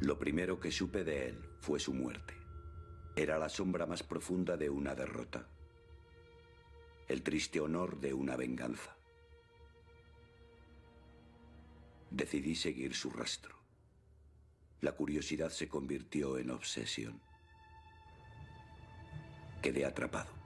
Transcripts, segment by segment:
Lo primero que supe de él fue su muerte. Era la sombra más profunda de una derrota. El triste honor de una venganza. Decidí seguir su rastro. La curiosidad se convirtió en obsesión. Quedé atrapado.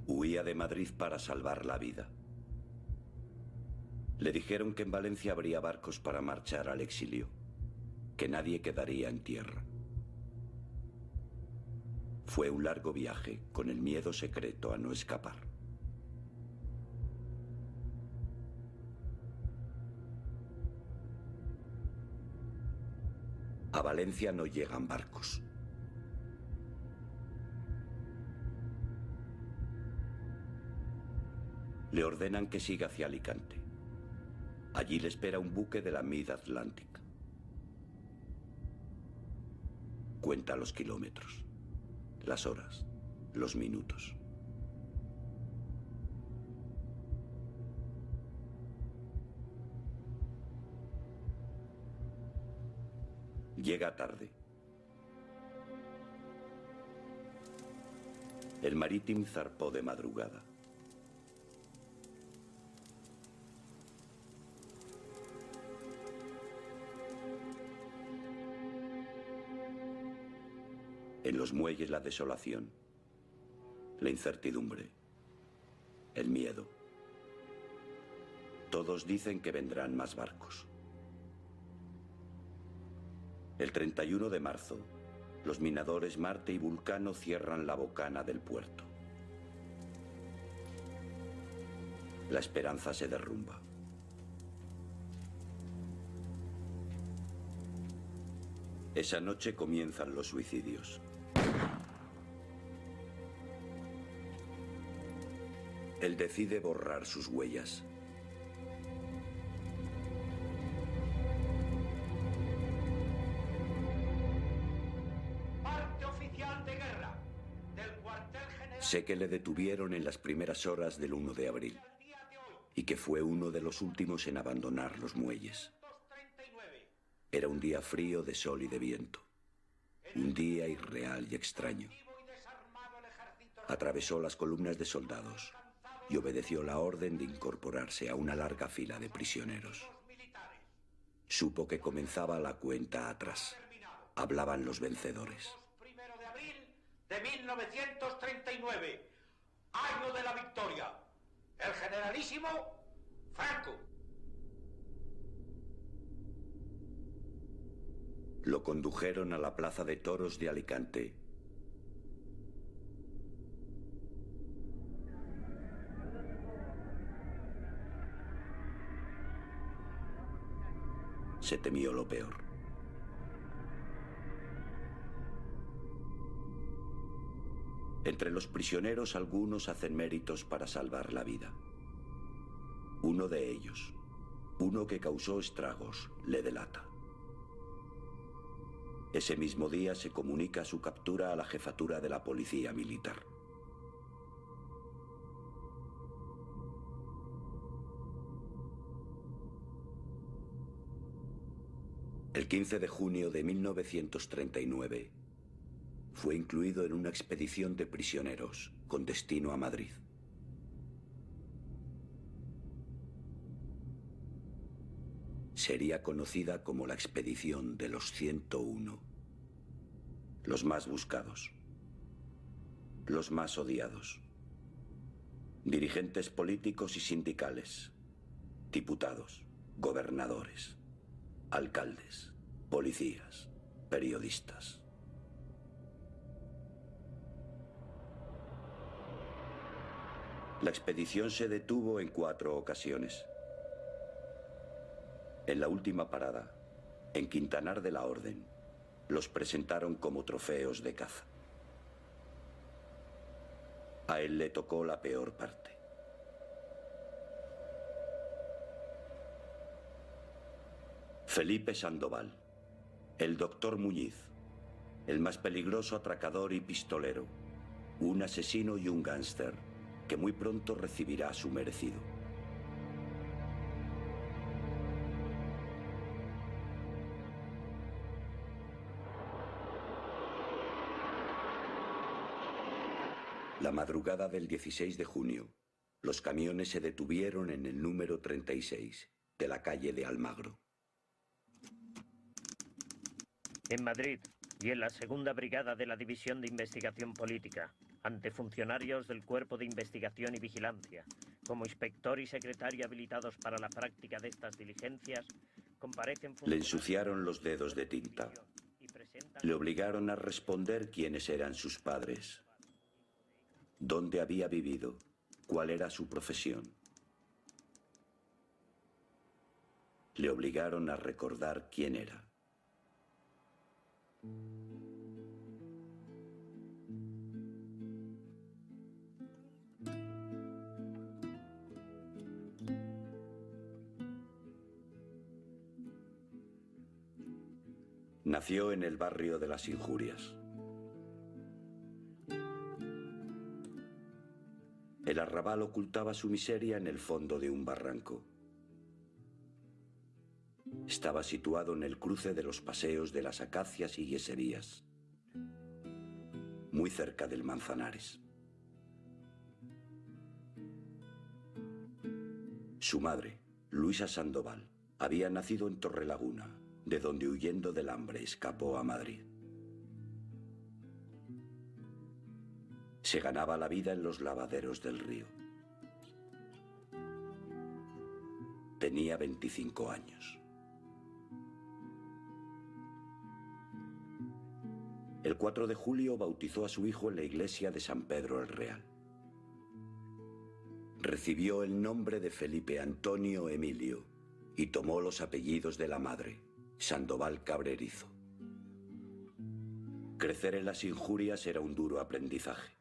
Huía de Madrid para salvar la vida. Le dijeron que en Valencia habría barcos para marchar al exilio, que nadie quedaría en tierra. Fue un largo viaje con el miedo secreto a no escapar. A Valencia no llegan barcos. Le ordenan que siga hacia Alicante. Allí le espera un buque de la Mid-Atlantic. Cuenta los kilómetros, las horas, los minutos. Llega tarde. El Marítim zarpó de madrugada. En los muelles la desolación, la incertidumbre, el miedo. Todos dicen que vendrán más barcos. El 31 de marzo, los minadores Marte y Vulcano cierran la bocana del puerto. La esperanza se derrumba. Esa noche comienzan los suicidios. Él decide borrar sus huellas. Parte oficial de guerra del cuartel general. Sé que le detuvieron en las primeras horas del 1 de abril y que fue uno de los últimos en abandonar los muelles. Era un día frío de sol y de viento. Un día irreal y extraño. Atravesó las columnas de soldados y obedeció la orden de incorporarse a una larga fila de prisioneros. Supo que comenzaba la cuenta atrás. Hablaban los vencedores. 1 de abril de 1939, año de la victoria. El generalísimo Franco. Lo condujeron a la plaza de toros de Alicante. Se temió lo peor. Entre los prisioneros algunos hacen méritos para salvar la vida. Uno de ellos, uno que causó estragos, le delata. Ese mismo día se comunica su captura a la jefatura de la policía militar. El 15 de junio de 1939 fue incluido en una expedición de prisioneros con destino a Madrid. Sería conocida como la expedición de los 101, los más buscados, los más odiados, dirigentes políticos y sindicales, diputados, gobernadores, alcaldes, policías, periodistas. La expedición se detuvo en 4 ocasiones. En la última parada, en Quintanar de la Orden, los presentaron como trofeos de caza. A él le tocó la peor parte. Felipe Sandoval, el doctor Muñiz, el más peligroso atracador y pistolero, un asesino y un gángster que muy pronto recibirá su merecido. La madrugada del 16 de junio, los camiones se detuvieron en el número 36 de la calle de Almagro. En Madrid y en la segunda brigada de la División de Investigación Política, ante funcionarios del Cuerpo de Investigación y Vigilancia, como inspector y secretario habilitados para la práctica de estas diligencias, comparecen... Le ensuciaron los dedos de tinta. Le obligaron a responder quiénes eran sus padres, dónde había vivido, cuál era su profesión. Le obligaron a recordar quién era. Nació en el barrio de las Injurias. El arrabal ocultaba su miseria en el fondo de un barranco. Estaba situado en el cruce de los paseos de las Acacias y Yeserías, muy cerca del Manzanares. Su madre, Luisa Sandoval, había nacido en Torrelaguna, de donde huyendo del hambre escapó a Madrid. Se ganaba la vida en los lavaderos del río. Tenía 25 años. El 4 de julio bautizó a su hijo en la iglesia de San Pedro el Real. Recibió el nombre de Felipe Antonio Emilio y tomó los apellidos de la madre, Sandoval Cabrerizo. Crecer en las Injurias era un duro aprendizaje.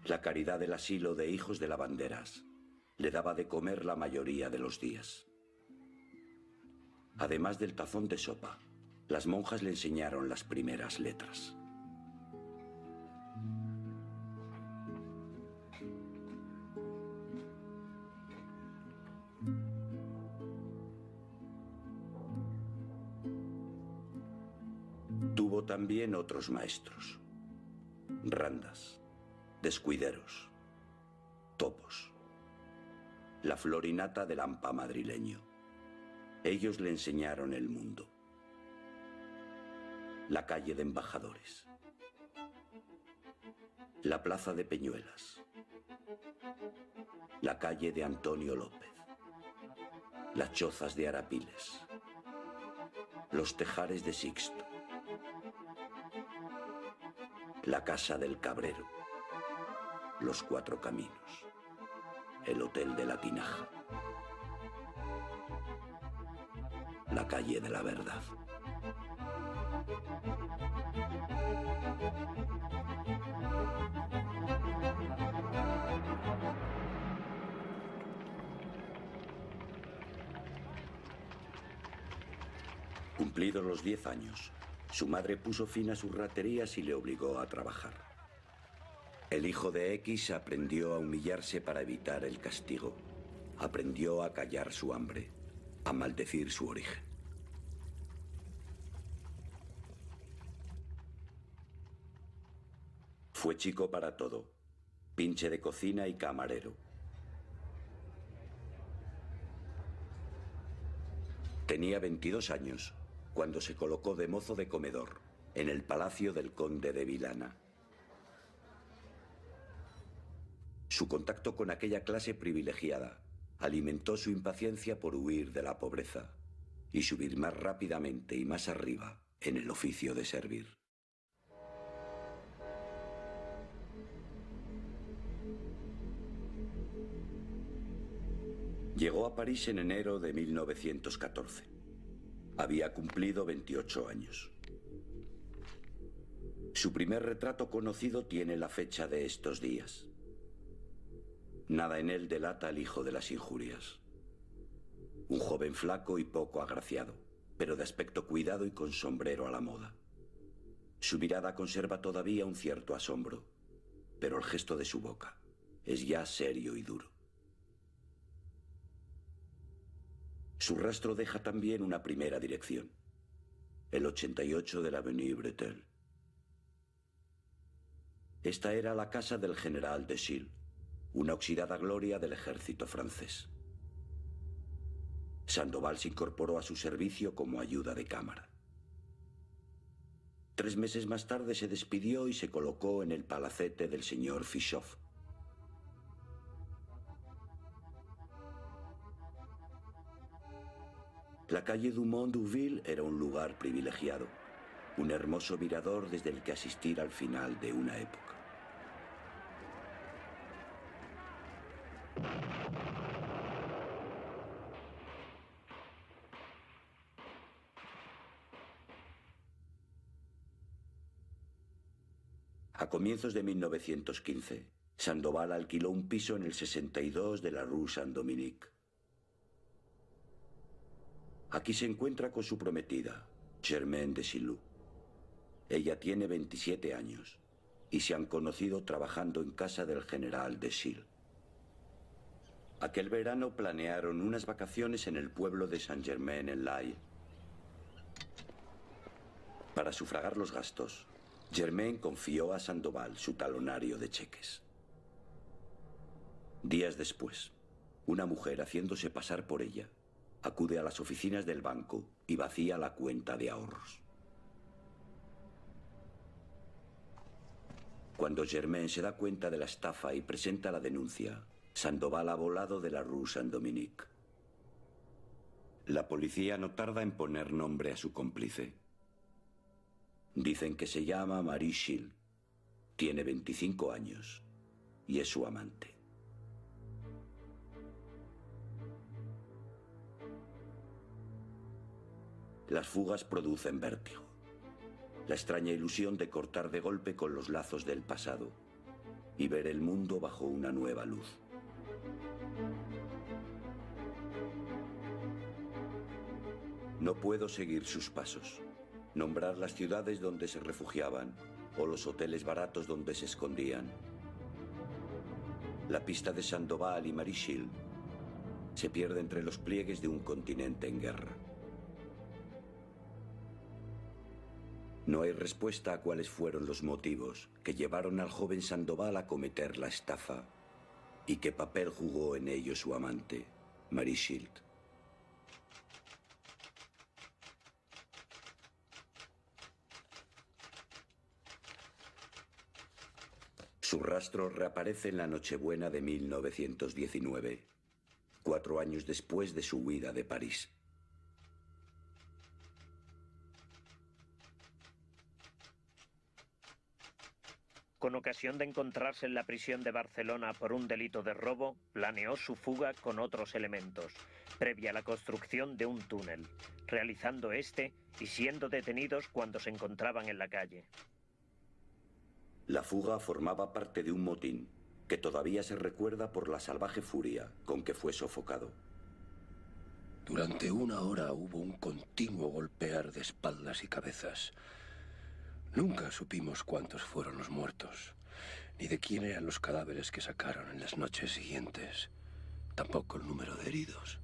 La caridad del asilo de hijos de lavanderas le daba de comer la mayoría de los días. Además del tazón de sopa, las monjas le enseñaron las primeras letras. Tuvo también otros maestros: randas, descuideros, topos, la florinata del hampa madrileño. Ellos le enseñaron el mundo. La calle de Embajadores, la plaza de Peñuelas, la calle de Antonio López, las chozas de Arapiles, los tejares de Sixto, la casa del Cabrero, los Cuatro Caminos. el Hotel de la Tinaja. La calle de la verdad. Cumplidos los 10 años, su madre puso fin a sus raterías y le obligó a trabajar. El hijo de X aprendió a humillarse para evitar el castigo. Aprendió a callar su hambre, a maldecir su origen. Fue chico para todo, pinche de cocina y camarero. Tenía 22 años cuando se colocó de mozo de comedor en el palacio del conde de Vilana. Su contacto con aquella clase privilegiada alimentó su impaciencia por huir de la pobreza y subir más rápidamente y más arriba en el oficio de servir. Llegó a París en enero de 1914. Había cumplido 28 años. Su primer retrato conocido tiene la fecha de estos días. Nada en él delata al hijo de las injurias. Un joven flaco y poco agraciado, pero de aspecto cuidado y con sombrero a la moda. Su mirada conserva todavía un cierto asombro, pero el gesto de su boca es ya serio y duro. Su rastro deja también una primera dirección, el 88 de la Avenue Bretel. Esta era la casa del general de Chilles, una oxidada gloria del ejército francés. Sandoval se incorporó a su servicio como ayuda de cámara. 3 meses más tarde se despidió y se colocó en el palacete del señor Fichot. La calle Dumont-D'Urville era un lugar privilegiado, un hermoso mirador desde el que asistir al final de una época. A comienzos de 1915, Sandoval alquiló un piso en el 62 de la Rue Saint-Dominique. Aquí se encuentra con su prometida, Germaine de Chilou. Ella tiene 27 años y se han conocido trabajando en casa del general de Chilles. Aquel verano planearon unas vacaciones en el pueblo de Saint-Germain-en-Laye. Para sufragar los gastos, Germaine confió a Sandoval su talonario de cheques. Días después, una mujer haciéndose pasar por ella acude a las oficinas del banco y vacía la cuenta de ahorros. Cuando Germaine se da cuenta de la estafa y presenta la denuncia, Sandoval ha volado de la Rue Saint-Dominique. La policía no tarda en poner nombre a su cómplice. Dicen que se llama Marie Chilles, tiene 25 años y es su amante. Las fugas producen vértigo, la extraña ilusión de cortar de golpe con los lazos del pasado y ver el mundo bajo una nueva luz. No puedo seguir sus pasos, nombrar las ciudades donde se refugiaban o los hoteles baratos donde se escondían. La pista de Sandoval y Marie Chilles se pierde entre los pliegues de un continente en guerra. No hay respuesta a cuáles fueron los motivos que llevaron al joven Sandoval a cometer la estafa y qué papel jugó en ello su amante, Marie Chilles. Su rastro reaparece en la Nochebuena de 1919, 4 años después de su huida de París. Con ocasión de encontrarse en la prisión de Barcelona por un delito de robo, planeó su fuga con otros elementos, previa a la construcción de un túnel, realizando este y siendo detenidos cuando se encontraban en la calle. La fuga formaba parte de un motín que todavía se recuerda por la salvaje furia con que fue sofocado. Durante 1 hora hubo un continuo golpear de espaldas y cabezas. Nunca supimos cuántos fueron los muertos, ni de quién eran los cadáveres que sacaron en las noches siguientes. Tampoco el número de heridos.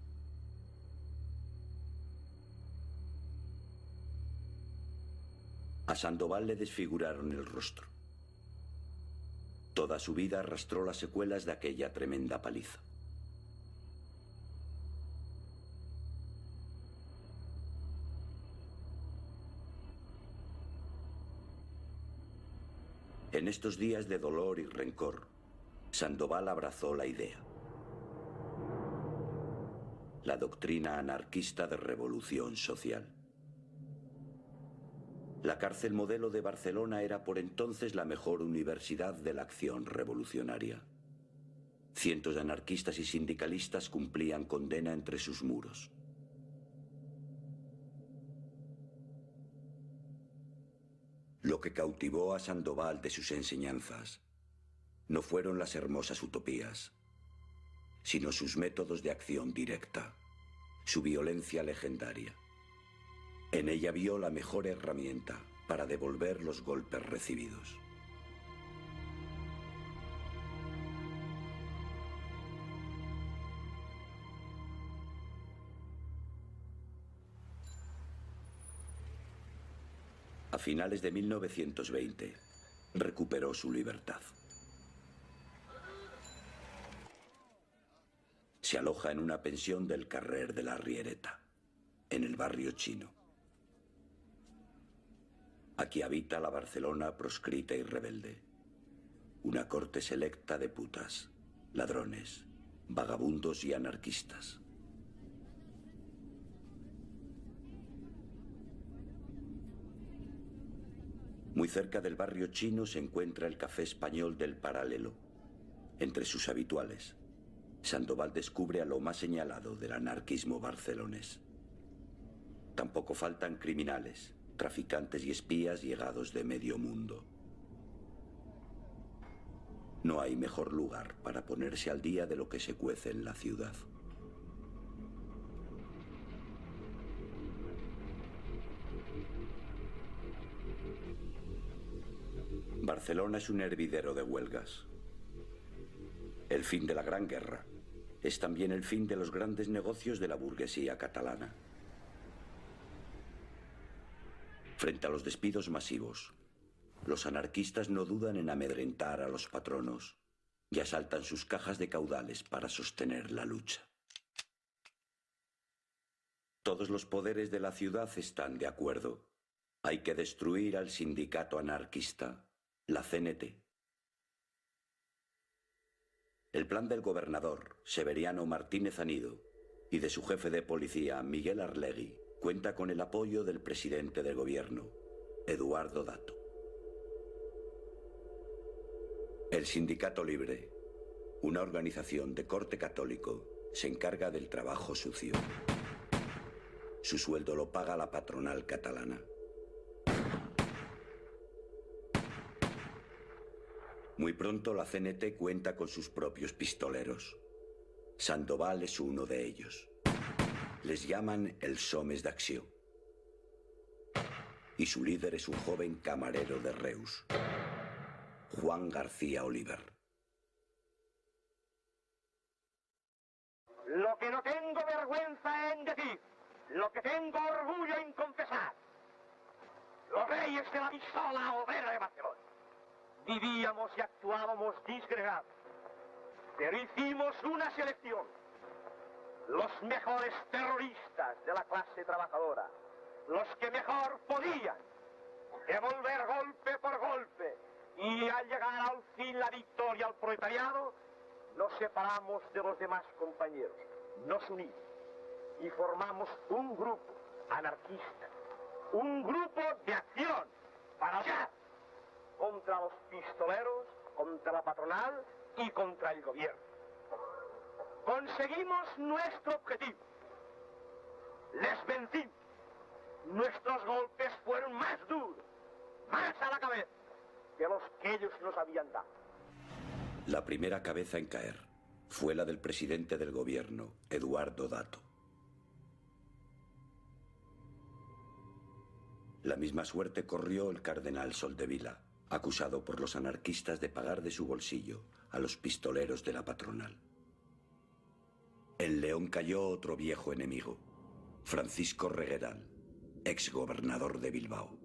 A Sandoval le desfiguraron el rostro. Toda su vida arrastró las secuelas de aquella tremenda paliza. En estos días de dolor y rencor, Sandoval abrazó la idea. La doctrina anarquista de revolución social. La cárcel modelo de Barcelona era por entonces la mejor universidad de la acción revolucionaria. Cientos de anarquistas y sindicalistas cumplían condena entre sus muros. Lo que cautivó a Sandoval de sus enseñanzas no fueron las hermosas utopías, sino sus métodos de acción directa, su violencia legendaria. En ella vio la mejor herramienta para devolver los golpes recibidos. A finales de 1920, recuperó su libertad. Se aloja en una pensión del Carrer de la Riereta, en el barrio chino. Aquí habita la Barcelona proscrita y rebelde. Una corte selecta de putas, ladrones, vagabundos y anarquistas. Muy cerca del barrio chino se encuentra el Café Español del Paralelo. Entre sus habituales, Sandoval descubre a lo más señalado del anarquismo barcelonés. Tampoco faltan criminales, traficantes y espías llegados de medio mundo. No hay mejor lugar para ponerse al día de lo que se cuece en la ciudad. Barcelona es un hervidero de huelgas. El fin de la Gran Guerra es también el fin de los grandes negocios de la burguesía catalana. Frente a los despidos masivos, los anarquistas no dudan en amedrentar a los patronos y asaltan sus cajas de caudales para sostener la lucha. Todos los poderes de la ciudad están de acuerdo. Hay que destruir al sindicato anarquista, la CNT. El plan del gobernador, Severiano Martínez Anido, y de su jefe de policía, Miguel Arlegui, cuenta con el apoyo del presidente del gobierno, Eduardo Dato. El Sindicato Libre, una organización de corte católico, se encarga del trabajo sucio. Su sueldo lo paga la patronal catalana. Muy pronto la CNT cuenta con sus propios pistoleros. Sandoval es uno de ellos. Les llaman els homes d'acció. Y su líder es un joven camarero de Reus, Juan García Oliver. Lo que no tengo vergüenza en decir, lo que tengo orgullo en confesar. Los reyes de la pistola obrera de Barcelona. Vivíamos y actuábamos disgregados, pero hicimos una selección. Los mejores terroristas de la clase trabajadora, los que mejor podían devolver golpe por golpe, y al llegar al fin la victoria al proletariado, nos separamos de los demás compañeros, nos unimos y formamos un grupo anarquista, un grupo de acción para allá. contra los pistoleros, contra la patronal y contra el gobierno. Conseguimos nuestro objetivo. Les vencimos. Nuestros golpes fueron más duros, más a la cabeza, que los que ellos nos habían dado. La primera cabeza en caer fue la del presidente del gobierno, Eduardo Dato. La misma suerte corrió el cardenal Soldevila, acusado por los anarquistas de pagar de su bolsillo a los pistoleros de la patronal. En León cayó otro viejo enemigo, Francisco Regueral, exgobernador de Bilbao.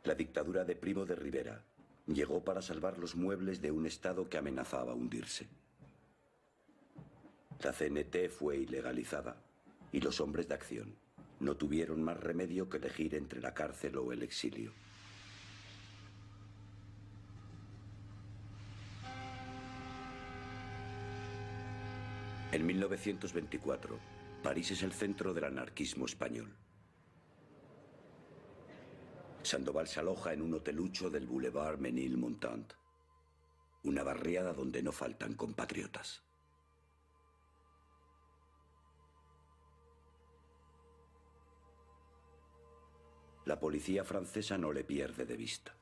La dictadura de Primo de Rivera llegó para salvar los muebles de un Estado que amenazaba hundirse. La CNT fue ilegalizada y los hombres de acción no tuvieron más remedio que elegir entre la cárcel o el exilio. En 1924, París es el centro del anarquismo español. Sandoval se aloja en un hotelucho del Boulevard Ménilmontant, una barriada donde no faltan compatriotas. La policía francesa no le pierde de vista.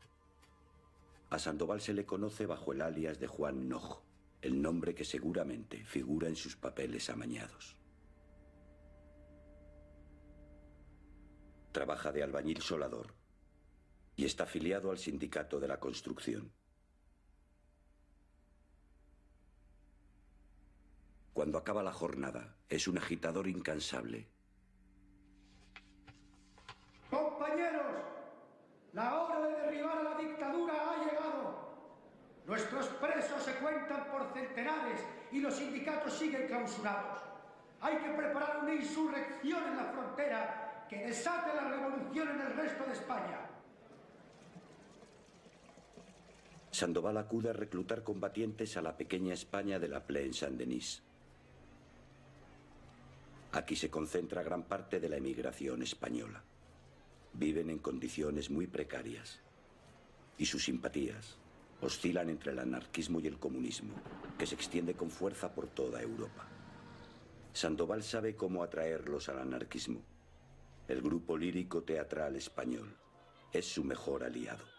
A Sandoval se le conoce bajo el alias de Juan Nojo, el nombre que seguramente figura en sus papeles amañados. Trabaja de albañil solador y está afiliado al sindicato de la construcción. Cuando acaba la jornada, es un agitador incansable. Compañeros, la hora de derribar a la dictadura ha llegado. Nuestros presos se cuentan por centenares y los sindicatos siguen clausurados. Hay que preparar una insurrección en la frontera que desate la revolución en el resto de España. Sandoval acude a reclutar combatientes a la pequeña España de la Plaine Saint-Denis. Aquí se concentra gran parte de la emigración española. Viven en condiciones muy precarias y sus simpatías oscilan entre el anarquismo y el comunismo, que se extiende con fuerza por toda Europa. Sandoval sabe cómo atraerlos al anarquismo. El grupo lírico teatral español es su mejor aliado.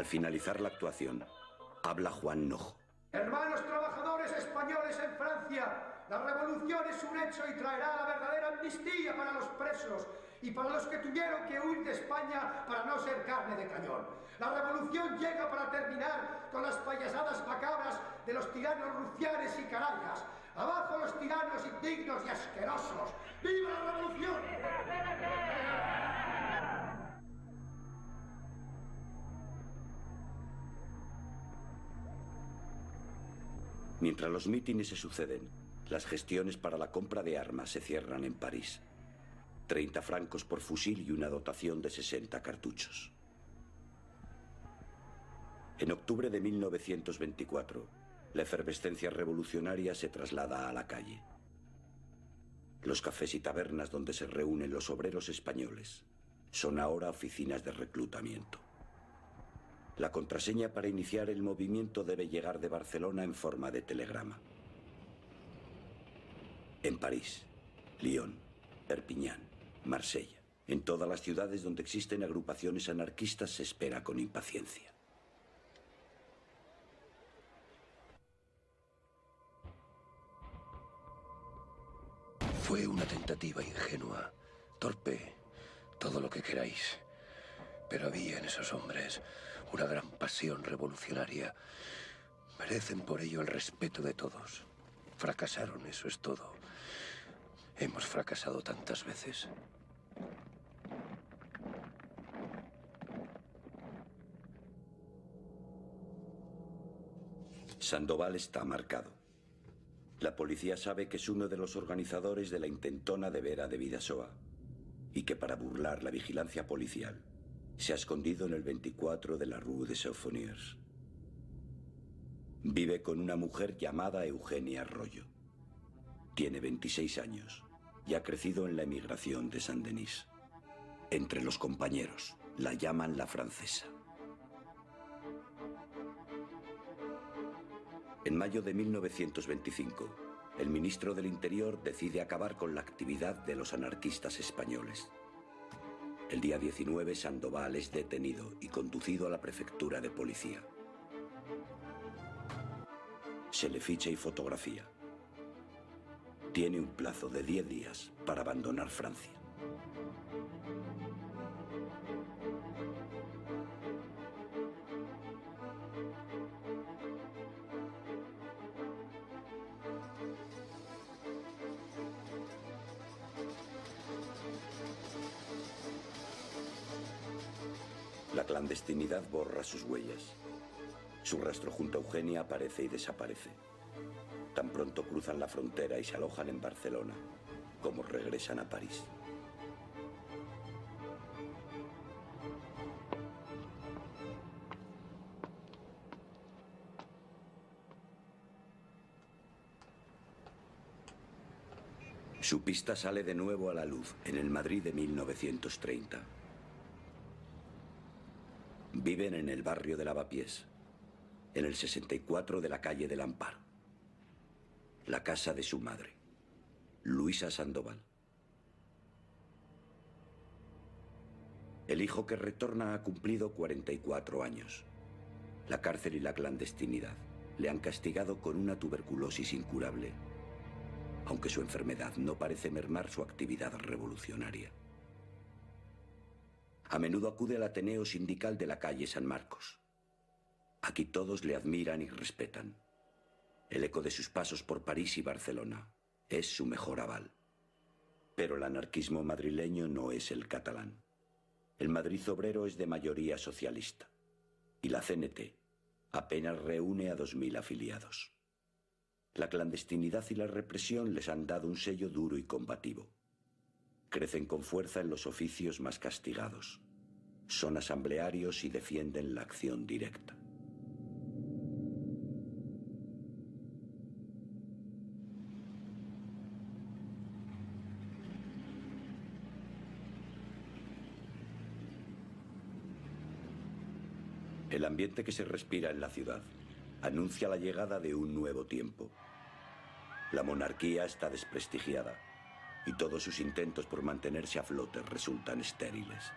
Al finalizar la actuación, habla Juan Nojo. Hermanos trabajadores españoles en Francia, la revolución es un hecho y traerá la verdadera amnistía para los presos y para los que tuvieron que huir de España para no ser carne de cañón. La revolución llega para terminar con las payasadas macabras de los tiranos rufianes y canallas. ¡Abajo los tiranos indignos y asquerosos! ¡Viva la revolución! Mientras los mítines se suceden, las gestiones para la compra de armas se cierran en París. 30 francos por fusil y una dotación de 60 cartuchos. En octubre de 1924, la efervescencia revolucionaria se traslada a la calle. Los cafés y tabernas donde se reúnen los obreros españoles son ahora oficinas de reclutamiento. La contraseña para iniciar el movimiento debe llegar de Barcelona en forma de telegrama. En París, Lyon, Perpiñán, Marsella, en todas las ciudades donde existen agrupaciones anarquistas se espera con impaciencia. Fue una tentativa ingenua, torpe, todo lo que queráis. Pero había en esos hombres una gran pasión revolucionaria. Merecen por ello el respeto de todos. Fracasaron, eso es todo. Hemos fracasado tantas veces. Sandoval está marcado. La policía sabe que es uno de los organizadores de la intentona de Vera de Bidasoa y que para burlar la vigilancia policial se ha escondido en el 24 de la Rue des Chauffoniers. Vive con una mujer llamada Eugenia Arroyo. Tiene 26 años y ha crecido en la emigración de Saint-Denis. Entre los compañeros la llaman la francesa. En mayo de 1925, el ministro del Interior decide acabar con la actividad de los anarquistas españoles. El día 19, Sandoval es detenido y conducido a la prefectura de policía. Se le ficha y fotografía. Tiene un plazo de 10 días para abandonar Francia. La clandestinidad borra sus huellas. Su rastro junto a Eugenia aparece y desaparece. Tan pronto cruzan la frontera y se alojan en Barcelona, como regresan a París. Su pista sale de nuevo a la luz en el Madrid de 1930. Viven en el barrio de Lavapiés, en el 64 de la calle del Amparo. La casa de su madre, Luisa Sandoval. El hijo que retorna ha cumplido 44 años. La cárcel y la clandestinidad le han castigado con una tuberculosis incurable, aunque su enfermedad no parece mermar su actividad revolucionaria. A menudo acude al Ateneo Sindical de la calle San Marcos. Aquí todos le admiran y respetan. El eco de sus pasos por París y Barcelona es su mejor aval. Pero el anarquismo madrileño no es el catalán. El Madrid obrero es de mayoría socialista. Y la CNT apenas reúne a 2000 afiliados. La clandestinidad y la represión les han dado un sello duro y combativo. Crecen con fuerza en los oficios más castigados. Son asamblearios y defienden la acción directa. El ambiente que se respira en la ciudad anuncia la llegada de un nuevo tiempo. La monarquía está desprestigiada y todos sus intentos por mantenerse a flote resultan estériles.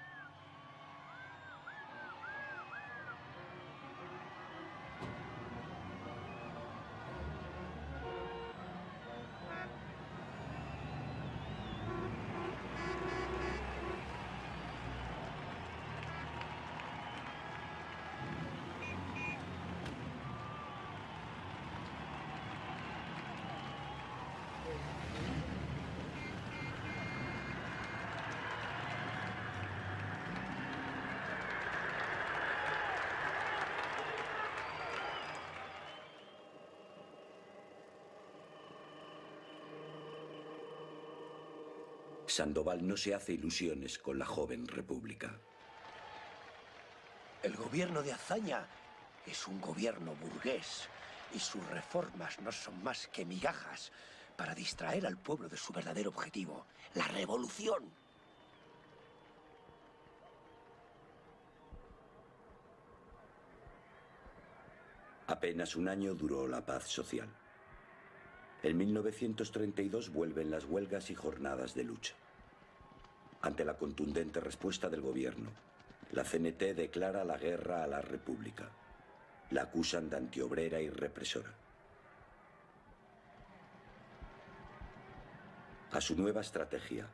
Sandoval no se hace ilusiones con la joven república. El gobierno de Azaña es un gobierno burgués y sus reformas no son más que migajas para distraer al pueblo de su verdadero objetivo, la revolución. Apenas un año duró la paz social. En 1932 vuelven las huelgas y jornadas de lucha. Ante la contundente respuesta del gobierno, la CNT declara la guerra a la República. La acusan de antiobrera y represora. A su nueva estrategia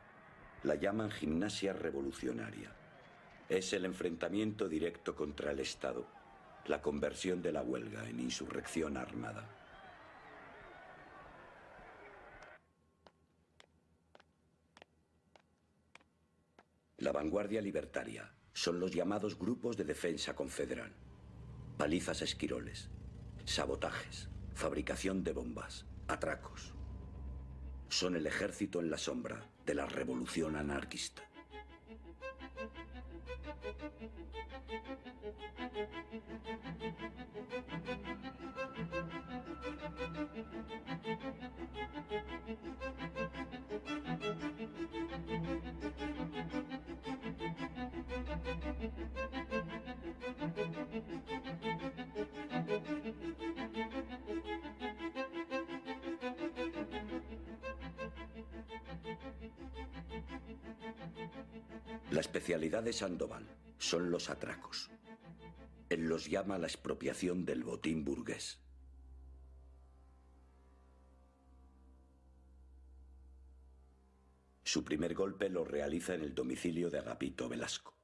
la llaman gimnasia revolucionaria. Es el enfrentamiento directo contra el Estado, la conversión de la huelga en insurrección armada. La vanguardia libertaria son los llamados grupos de defensa confederal. Palizas a esquiroles, sabotajes, fabricación de bombas, Atracos. Son el ejército en la sombra de la revolución anarquista. La especialidad de Sandoval son los atracos. Él los llama la expropiación del botín burgués. Su primer golpe lo realiza en el domicilio de Agapito Velasco,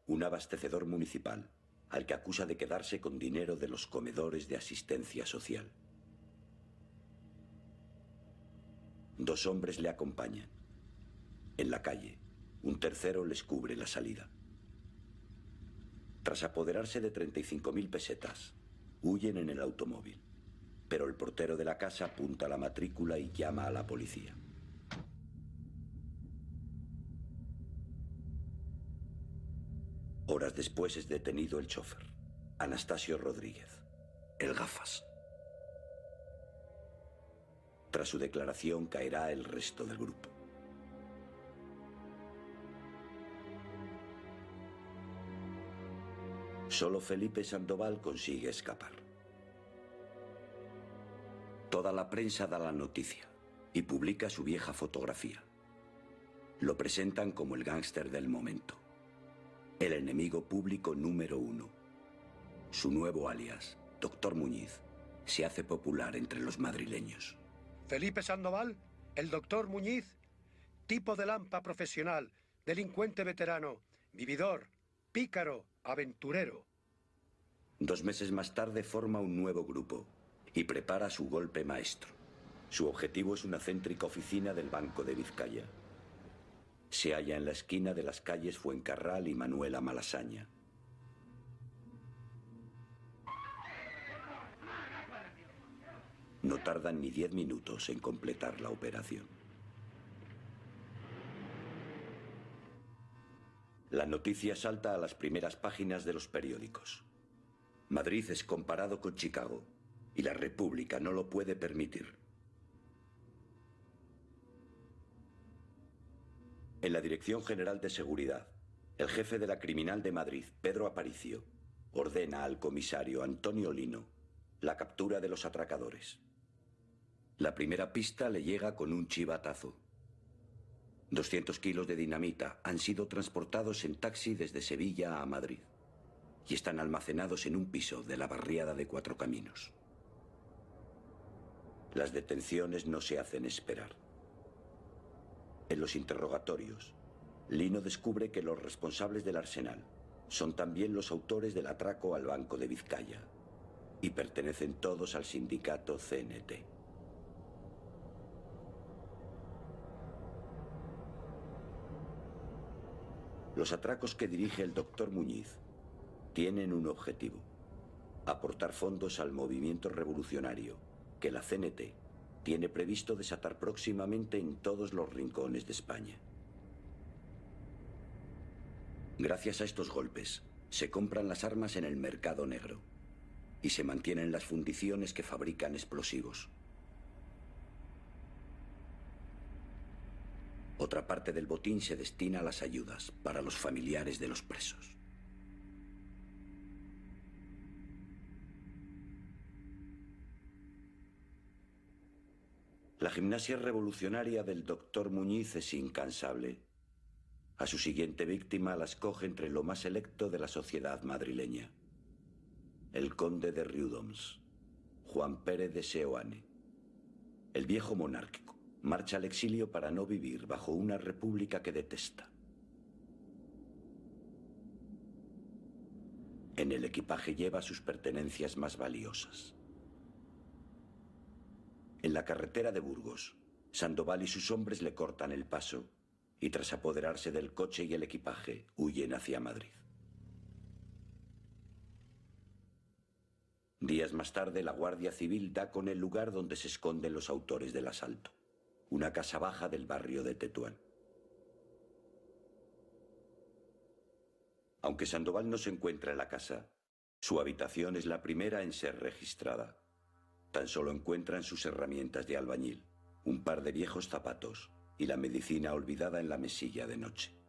un abastecedor municipal al que acusa de quedarse con dinero de los comedores de asistencia social. 2 hombres le acompañan. En la calle, un tercero les cubre la salida. Tras apoderarse de 35.000 pesetas, huyen en el automóvil, pero el portero de la casa apunta la matrícula y llama a la policía. Horas después es detenido el chofer, Anastasio Rodríguez, el Gafas. Tras su declaración caerá el resto del grupo. Solo Felipe Sandoval consigue escapar. Toda la prensa da la noticia y publica su vieja fotografía. Lo presentan como el gángster del momento, el enemigo público número 1. Su nuevo alias, Doctor Muñiz, se hace popular entre los madrileños. Felipe Sandoval, el Doctor Muñiz, tipo de lampa profesional, delincuente veterano, vividor, pícaro, aventurero. 2 meses más tarde forma un nuevo grupo y prepara su golpe maestro. Su objetivo es una céntrica oficina del Banco de Vizcaya. Se halla en la esquina de las calles Fuencarral y Manuela Malasaña. No tardan ni 10 minutos en completar la operación. La noticia salta a las primeras páginas de los periódicos. Madrid es comparado con Chicago y la República no lo puede permitir. En la Dirección General de Seguridad, el jefe de la Criminal de Madrid, Pedro Aparicio, ordena al comisario Antonio Lino la captura de los atracadores. La primera pista le llega con un chivatazo. 200 kilos de dinamita han sido transportados en taxi desde Sevilla a Madrid y están almacenados en un piso de la barriada de Cuatro Caminos. Las detenciones no se hacen esperar. En los interrogatorios, Lino descubre que los responsables del arsenal son también los autores del atraco al Banco de Vizcaya y pertenecen todos al sindicato CNT. Los atracos que dirige el doctor Muñiz tienen un objetivo: aportar fondos al movimiento revolucionario que la CNT tiene previsto desatar próximamente en todos los rincones de España. Gracias a estos golpes, se compran las armas en el mercado negro y se mantienen las fundiciones que fabrican explosivos. Otra parte del botín se destina a las ayudas para los familiares de los presos. La gimnasia revolucionaria del doctor Muñiz es incansable. A su siguiente víctima la escoge entre lo más selecto de la sociedad madrileña: el conde de Riudoms, Juan Pérez de Seoane. El viejo monárquico marcha al exilio para no vivir bajo una república que detesta. En el equipaje lleva sus pertenencias más valiosas. En la carretera de Burgos, Sandoval y sus hombres le cortan el paso y tras apoderarse del coche y el equipaje, huyen hacia Madrid. Días más tarde, la Guardia Civil da con el lugar donde se esconden los autores del asalto, una casa baja del barrio de Tetuán. Aunque Sandoval no se encuentra en la casa, su habitación es la primera en ser registrada. Tan solo encuentran sus herramientas de albañil, un par de viejos zapatos y la medicina olvidada en la mesilla de noche.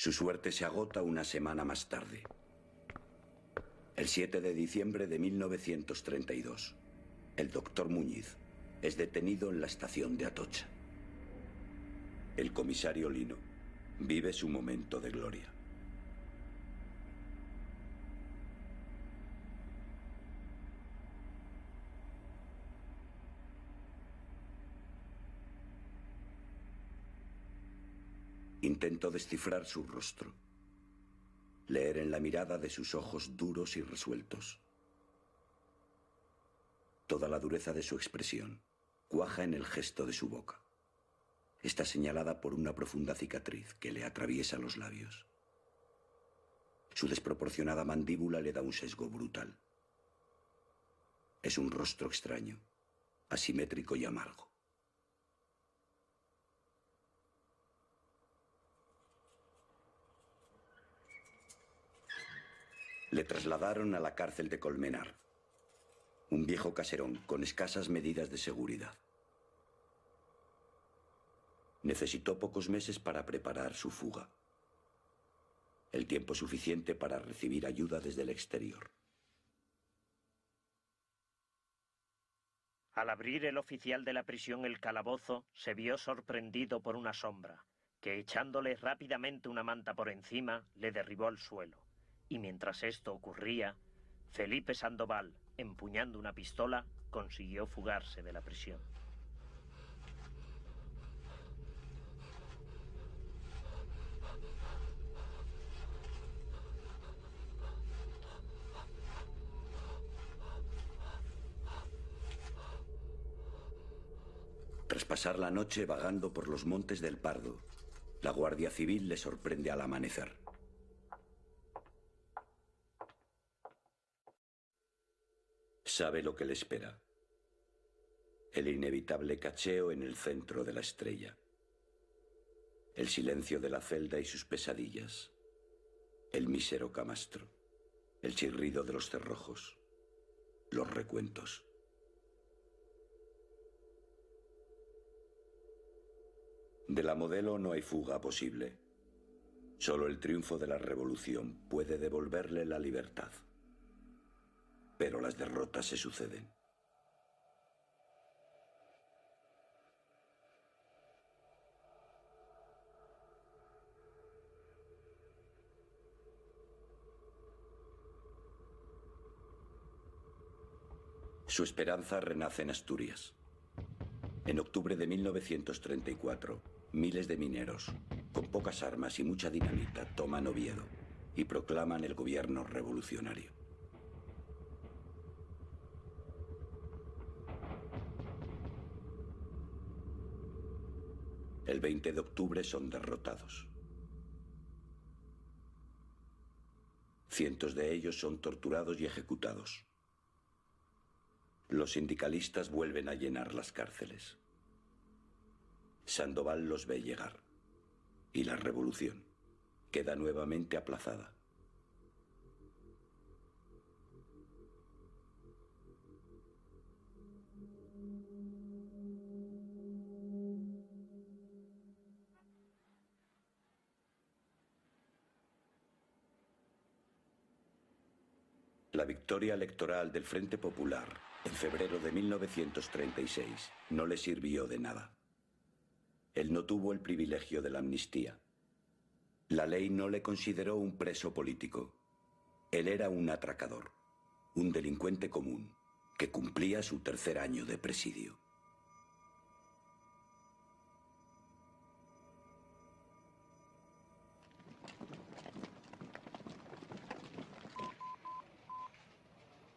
Su suerte se agota una semana más tarde. El 7 de diciembre de 1932, el doctor Muñiz es detenido en la estación de Atocha. El comisario Lino vive su momento de gloria. Intento descifrar su rostro, leer en la mirada de sus ojos duros y resueltos. Toda la dureza de su expresión cuaja en el gesto de su boca. Está señalada por una profunda cicatriz que le atraviesa los labios. Su desproporcionada mandíbula le da un sesgo brutal. Es un rostro extraño, asimétrico y amargo. Le trasladaron a la cárcel de Colmenar, un viejo caserón con escasas medidas de seguridad. Necesitó pocos meses para preparar su fuga. El tiempo suficiente para recibir ayuda desde el exterior. Al abrir el oficial de la prisión el calabozo, se vio sorprendido por una sombra, que echándole rápidamente una manta por encima, le derribó al suelo. Y mientras esto ocurría, Felipe Sandoval, empuñando una pistola, consiguió fugarse de la prisión. Tras pasar la noche vagando por los montes del Pardo, la Guardia Civil le sorprende al amanecer. Sabe lo que le espera. El inevitable cacheo en el centro de la estrella. El silencio de la celda y sus pesadillas. El mísero camastro. El chirrido de los cerrojos. Los recuentos. De la Modelo no hay fuga posible. Solo el triunfo de la revolución puede devolverle la libertad. Pero las derrotas se suceden. Su esperanza renace en Asturias. En octubre de 1934, miles de mineros, con pocas armas y mucha dinamita, toman Oviedo y proclaman el gobierno revolucionario. El 20 de octubre son derrotados. Cientos de ellos son torturados y ejecutados. Los sindicalistas vuelven a llenar las cárceles. Sandoval los ve llegar. Y la revolución queda nuevamente aplazada. La victoria electoral del Frente Popular en febrero de 1936 no le sirvió de nada. Él no tuvo el privilegio de la amnistía. La ley no le consideró un preso político. Él era un atracador, un delincuente común, que cumplía su tercer año de presidio.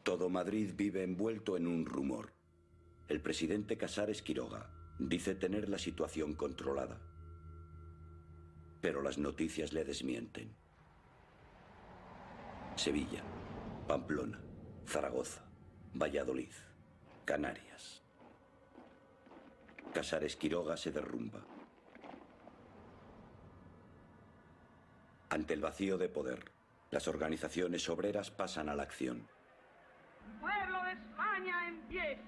Todo Madrid vive envuelto en un rumor. El presidente Casares Quiroga dice tener la situación controlada, pero las noticias le desmienten. Sevilla, Pamplona, Zaragoza, Valladolid, Canarias. Casares Quiroga se derrumba. Ante el vacío de poder, las organizaciones obreras pasan a la acción. Pueblo de España en pie,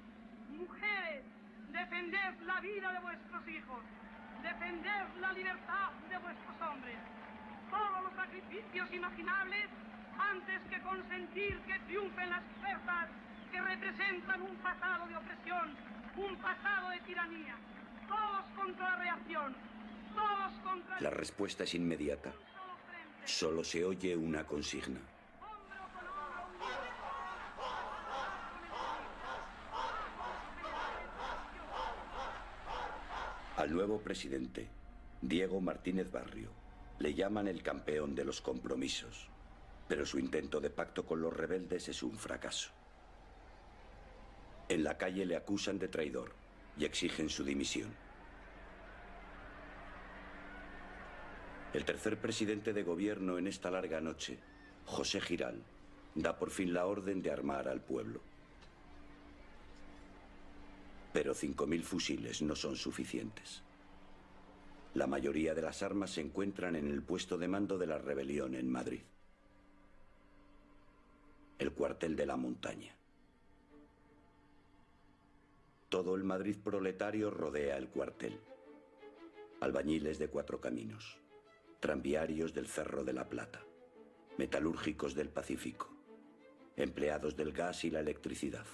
mujeres, defended la vida de vuestros hijos, defended la libertad de vuestros hombres. Todos los sacrificios imaginables antes que consentir que triunfen las fuerzas que representan un pasado de opresión, un pasado de tiranía. Todos contra la reacción, todos contra... La respuesta es inmediata. Solo se oye una consigna. Al nuevo presidente, Diego Martínez Barrio, le llaman el campeón de los compromisos, pero su intento de pacto con los rebeldes es un fracaso. En la calle le acusan de traidor y exigen su dimisión. El tercer presidente de gobierno en esta larga noche, José Giral, da por fin la orden de armar al pueblo. Pero 5.000 fusiles no son suficientes. La mayoría de las armas se encuentran en el puesto de mando de la rebelión en Madrid. El cuartel de la Montaña. Todo el Madrid proletario rodea el cuartel. Albañiles de Cuatro Caminos, tranviarios del Cerro de la Plata, metalúrgicos del Pacífico, empleados del gas y la electricidad,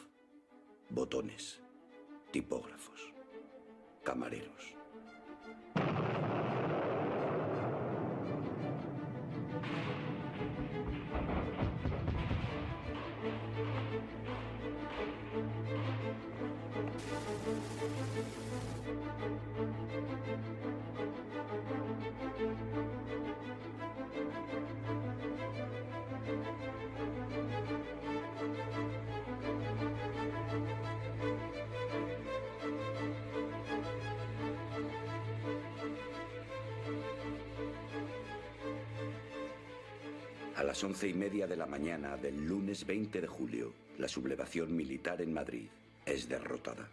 botones, tipógrafos, camareros. A las 11:30 de la mañana del lunes 20 de julio, la sublevación militar en Madrid es derrotada.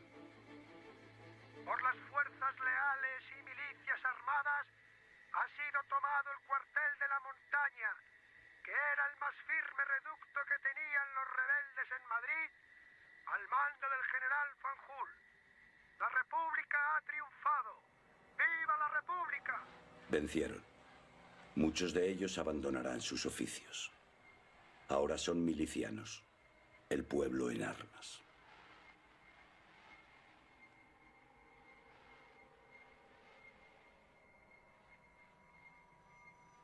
Por las fuerzas leales y milicias armadas ha sido tomado el cuartel de la Montaña, que era el más firme reducto que tenían los rebeldes en Madrid, al mando del general Fanjul. La República ha triunfado. ¡Viva la República! Vencieron. Muchos de ellos abandonarán sus oficios. Ahora son milicianos, el pueblo en armas.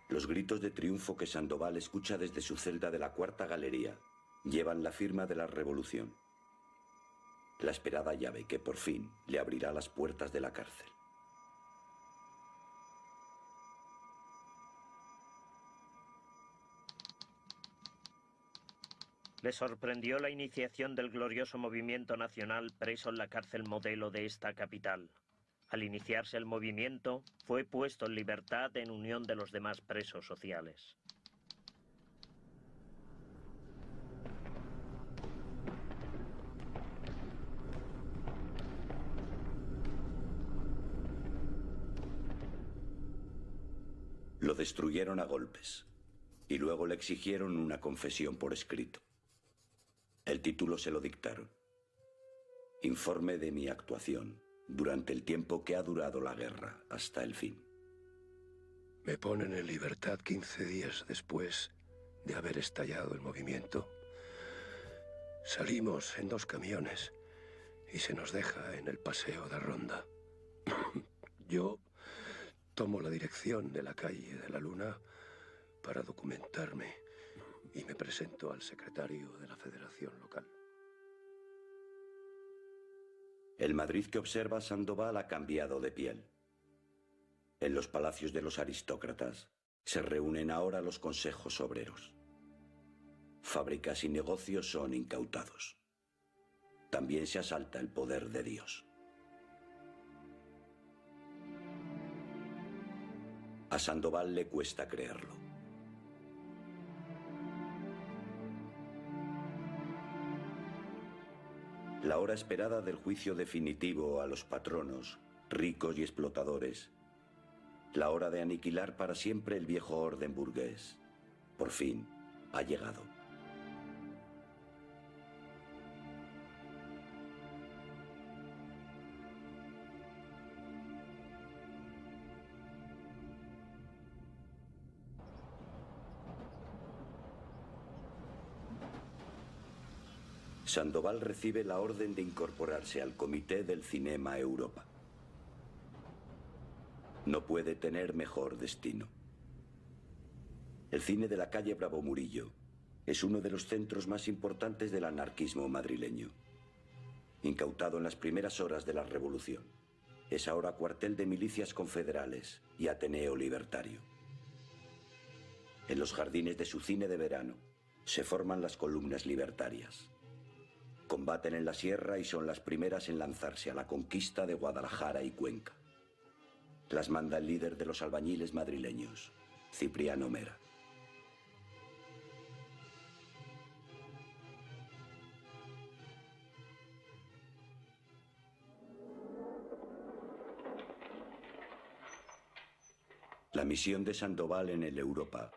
Los gritos de triunfo que Sandoval escucha desde su celda de la Cuarta Galería llevan la firma de la revolución. La esperada llave que por fin le abrirá las puertas de la cárcel. Le sorprendió la iniciación del glorioso movimiento nacional preso en la cárcel modelo de esta capital. Al iniciarse el movimiento, fue puesto en libertad en unión de los demás presos sociales. Lo destruyeron a golpes y luego le exigieron una confesión por escrito. El título se lo dictaron. Informe de mi actuación durante el tiempo que ha durado la guerra hasta el fin. Me ponen en libertad 15 días después de haber estallado el movimiento. Salimos en 2 camiones y se nos deja en el paseo de Ronda. Yo tomo la dirección de la calle de la Luna para documentarme y me presento al secretario de la Federación Local. El Madrid que observa Sandoval ha cambiado de piel. En los palacios de los aristócratas se reúnen ahora los consejos obreros. Fábricas y negocios son incautados. También se asalta el poder de Dios. A Sandoval le cuesta creerlo. La hora esperada del juicio definitivo a los patronos, ricos y explotadores. La hora de aniquilar para siempre el viejo orden burgués. Por fin ha llegado. Sandoval recibe la orden de incorporarse al Comité del Cinema Europa. No puede tener mejor destino. El cine de la calle Bravo Murillo es uno de los centros más importantes del anarquismo madrileño. Incautado en las primeras horas de la revolución, es ahora cuartel de milicias confederales y ateneo libertario. En los jardines de su cine de verano se forman las columnas libertarias. Combaten en la sierra y son las primeras en lanzarse a la conquista de Guadalajara y Cuenca. Las manda el líder de los albañiles madrileños, Cipriano Mera. La misión de Sandoval en el Europa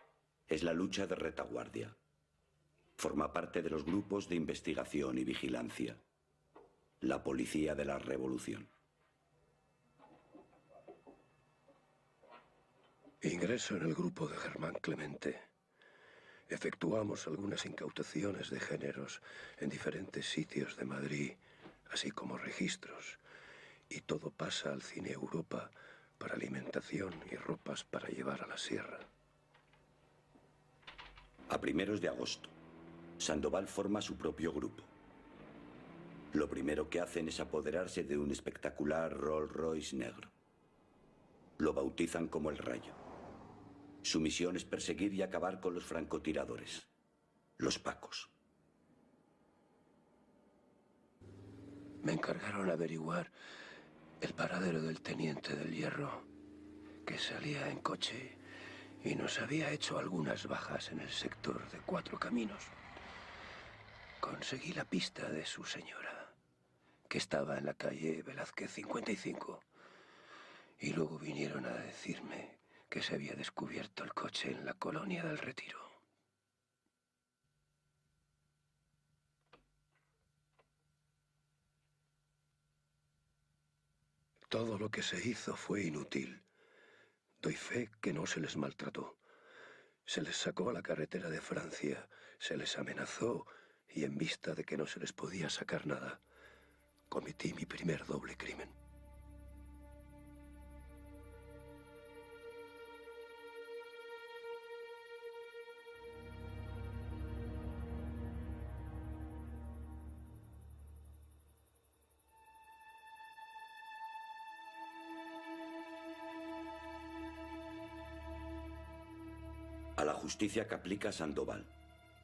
es la lucha de retaguardia. Forma parte de los grupos de investigación y vigilancia. La policía de la revolución. Ingreso en el grupo de Germán Clemente. Efectuamos algunas incautaciones de géneros en diferentes sitios de Madrid, así como registros. Y todo pasa al Cine Europa para alimentación y ropas para llevar a la sierra. A primeros de agosto, Sandoval forma su propio grupo. Lo primero que hacen es apoderarse de un espectacular Rolls Royce negro. Lo bautizan como el Rayo. Su misión es perseguir y acabar con los francotiradores, los pacos. Me encargaron averiguar el paradero del teniente del Hierro, que salía en coche y nos había hecho algunas bajas en el sector de Cuatro Caminos. Conseguí la pista de su señora, que estaba en la calle Velázquez 55. Y luego vinieron a decirme que se había descubierto el coche en la Colonia del Retiro. Todo lo que se hizo fue inútil. Doy fe que no se les maltrató. Se les sacó a la carretera de Francia, se les amenazó y en vista de que no se les podía sacar nada, cometí mi primer doble crimen. A la justicia que aplica Sandoval,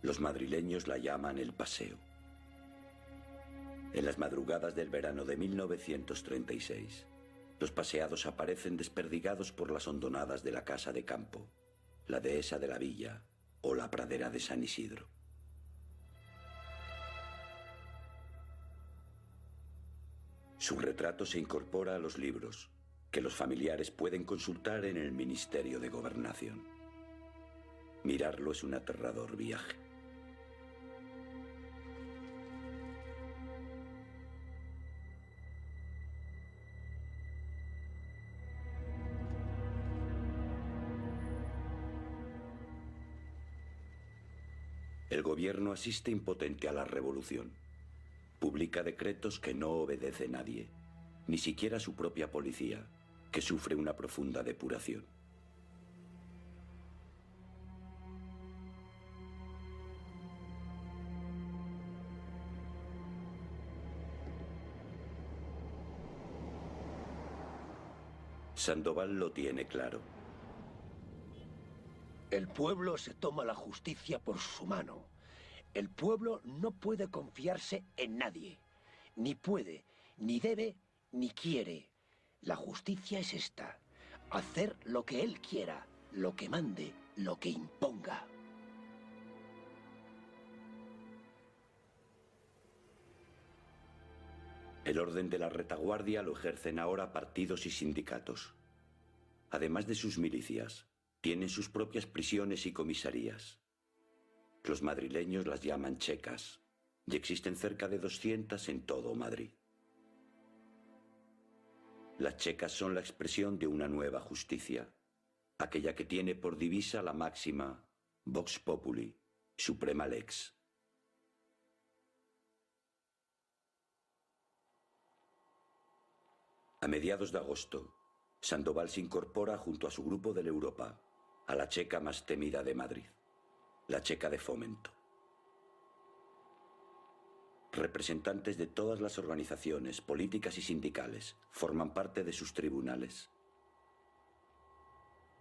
los madrileños la llaman el paseo. En las madrugadas del verano de 1936, los paseados aparecen desperdigados por las hondonadas de la Casa de Campo, la Dehesa de la Villa o la Pradera de San Isidro. Su retrato se incorpora a los libros que los familiares pueden consultar en el Ministerio de Gobernación. Mirarlo es un aterrador viaje. El gobierno asiste impotente a la revolución. Publica decretos que no obedece nadie, ni siquiera su propia policía, que sufre una profunda depuración. Sandoval lo tiene claro. El pueblo se toma la justicia por su mano. El pueblo no puede confiarse en nadie. Ni puede, ni debe, ni quiere. La justicia es esta: hacer lo que él quiera, lo que mande, lo que imponga. El orden de la retaguardia lo ejercen ahora partidos y sindicatos. Además de sus milicias, tienen sus propias prisiones y comisarías. Los madrileños las llaman checas, y existen cerca de 200 en todo Madrid. Las checas son la expresión de una nueva justicia, aquella que tiene por divisa la máxima Vox Populi, Suprema Lex. A mediados de agosto, Sandoval se incorpora junto a su grupo del Europa a la checa más temida de Madrid, la checa de Fomento. Representantes de todas las organizaciones políticas y sindicales forman parte de sus tribunales.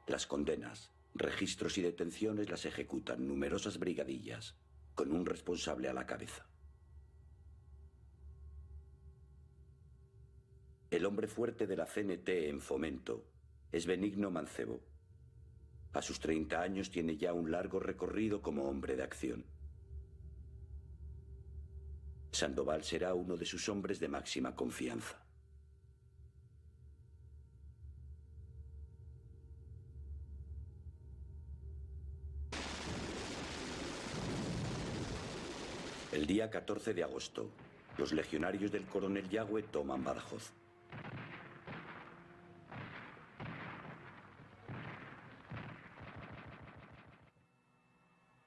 Las condenas, registros y detenciones las ejecutan numerosas brigadillas, con un responsable a la cabeza. El hombre fuerte de la CNT en Fomento es Benigno Mancebo. A sus 30 años tiene ya un largo recorrido como hombre de acción. Sandoval será uno de sus hombres de máxima confianza. El día 14 de agosto, los legionarios del coronel Yagüe toman Badajoz.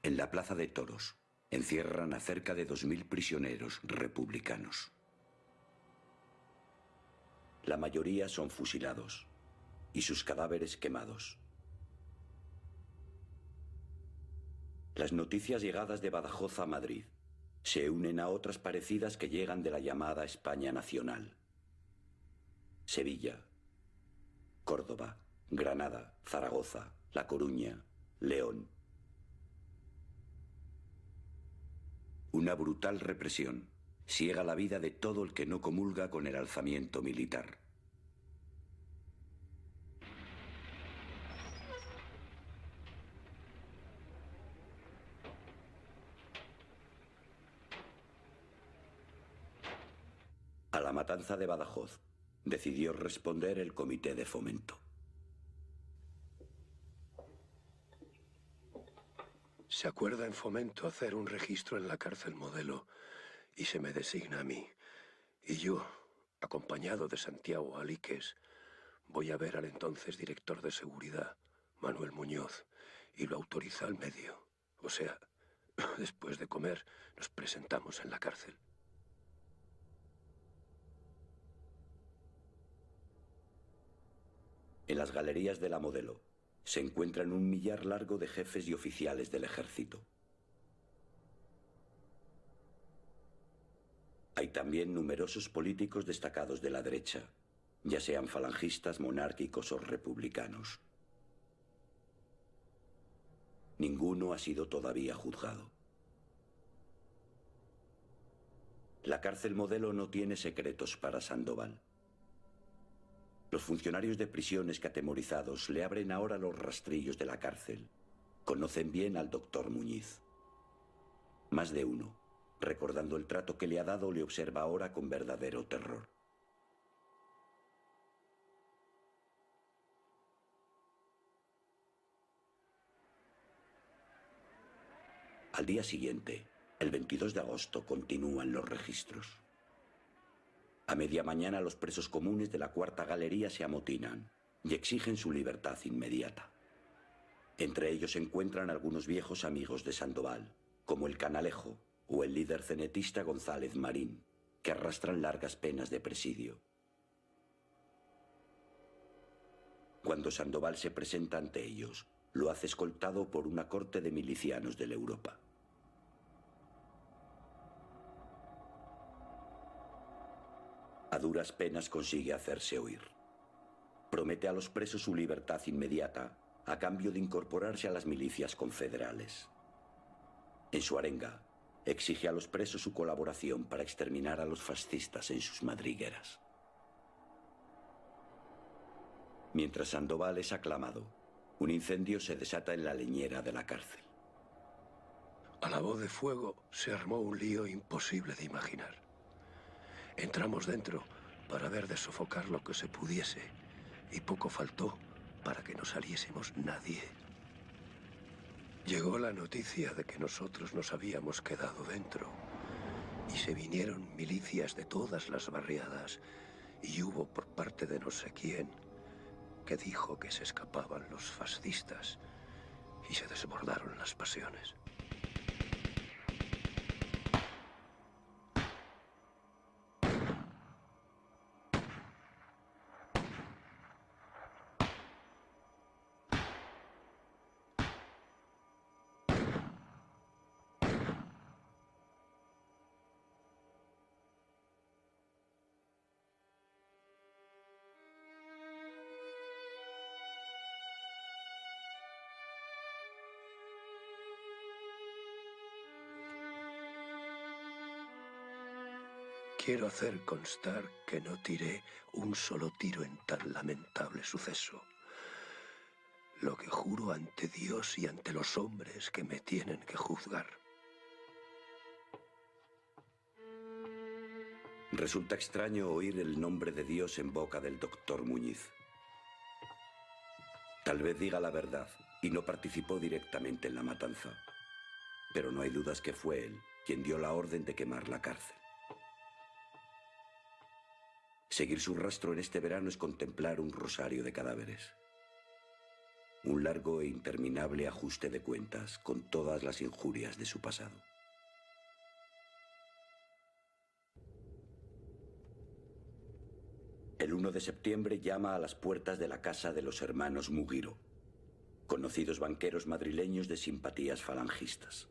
En la Plaza de Toros, encierran a cerca de 2000 prisioneros republicanos. La mayoría son fusilados y sus cadáveres quemados. Las noticias llegadas de Badajoz a Madrid se unen a otras parecidas que llegan de la llamada España Nacional. Sevilla, Córdoba, Granada, Zaragoza, La Coruña, León. Una brutal represión ciega la vida de todo el que no comulga con el alzamiento militar. A la matanza de Badajoz decidió responder el Comité de Fomento. Se acuerda en Fomento hacer un registro en la cárcel Modelo y se me designa a mí. Y yo, acompañado de Santiago Alíquez, voy a ver al entonces director de seguridad, Manuel Muñoz, y lo autoriza al medio. O sea, después de comer nos presentamos en la cárcel. En las galerías de la Modelo se encuentran un millar largo de jefes y oficiales del ejército. Hay también numerosos políticos destacados de la derecha, ya sean falangistas, monárquicos o republicanos. Ninguno ha sido todavía juzgado. La cárcel Modelo no tiene secretos para Sandoval. Los funcionarios de prisiones que atemorizados le abren ahora los rastrillos de la cárcel. Conocen bien al doctor Muñiz. Más de uno, recordando el trato que le ha dado, le observa ahora con verdadero terror. Al día siguiente, el 22 de agosto, continúan los registros. A media mañana los presos comunes de la Cuarta Galería se amotinan y exigen su libertad inmediata. Entre ellos se encuentran algunos viejos amigos de Sandoval, como el Canalejo o el líder cenetista González Marín, que arrastran largas penas de presidio. Cuando Sandoval se presenta ante ellos, lo hace escoltado por una corte de milicianos de la Europa. A duras penas consigue hacerse oír. Promete a los presos su libertad inmediata a cambio de incorporarse a las milicias confederales. En su arenga, exige a los presos su colaboración para exterminar a los fascistas en sus madrigueras. Mientras Sandoval es aclamado, un incendio se desata en la leñera de la cárcel. A la voz de fuego se armó un lío imposible de imaginar. Entramos dentro para ver de sofocar lo que se pudiese, y poco faltó para que no saliésemos nadie. Llegó la noticia de que nosotros nos habíamos quedado dentro, y se vinieron milicias de todas las barriadas, y hubo por parte de no sé quién que dijo que se escapaban los fascistas, y se desbordaron las pasiones. Quiero hacer constar que no tiré un solo tiro en tan lamentable suceso. Lo que juro ante Dios y ante los hombres que me tienen que juzgar. Resulta extraño oír el nombre de Dios en boca del doctor Muñiz. Tal vez diga la verdad y no participó directamente en la matanza, pero no hay dudas que fue él quien dio la orden de quemar la cárcel. Seguir su rastro en este verano es contemplar un rosario de cadáveres. Un largo e interminable ajuste de cuentas con todas las injurias de su pasado. El 1 de septiembre llama a las puertas de la casa de los hermanos Mugiro, conocidos banqueros madrileños de simpatías falangistas.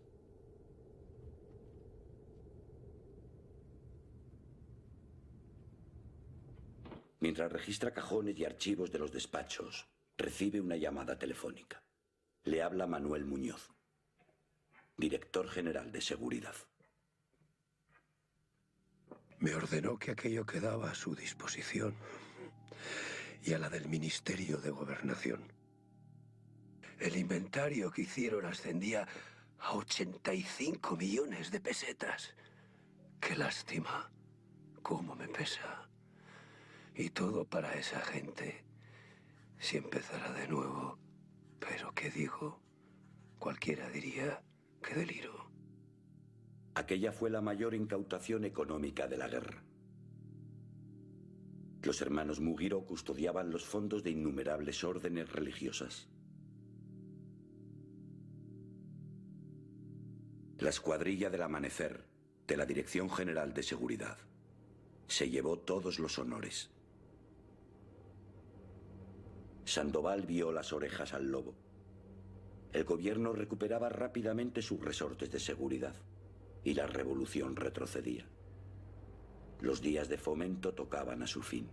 Mientras registra cajones y archivos de los despachos, recibe una llamada telefónica. Le habla Manuel Muñoz, director general de seguridad. Me ordenó que aquello quedaba a su disposición y a la del Ministerio de Gobernación. El inventario que hicieron ascendía a 85 millones de pesetas. ¡Qué lástima! ¡Cómo me pesa! Y todo para esa gente. Si empezara de nuevo. Pero, ¿qué digo? Cualquiera diría que deliro. Aquella fue la mayor incautación económica de la guerra. Los hermanos Mugiro custodiaban los fondos de innumerables órdenes religiosas. La escuadrilla del Amanecer, de la Dirección General de Seguridad, se llevó todos los honores. Sandoval vio las orejas al lobo. El gobierno recuperaba rápidamente sus resortes de seguridad y la revolución retrocedía. Los días de Fomento tocaban a su fin.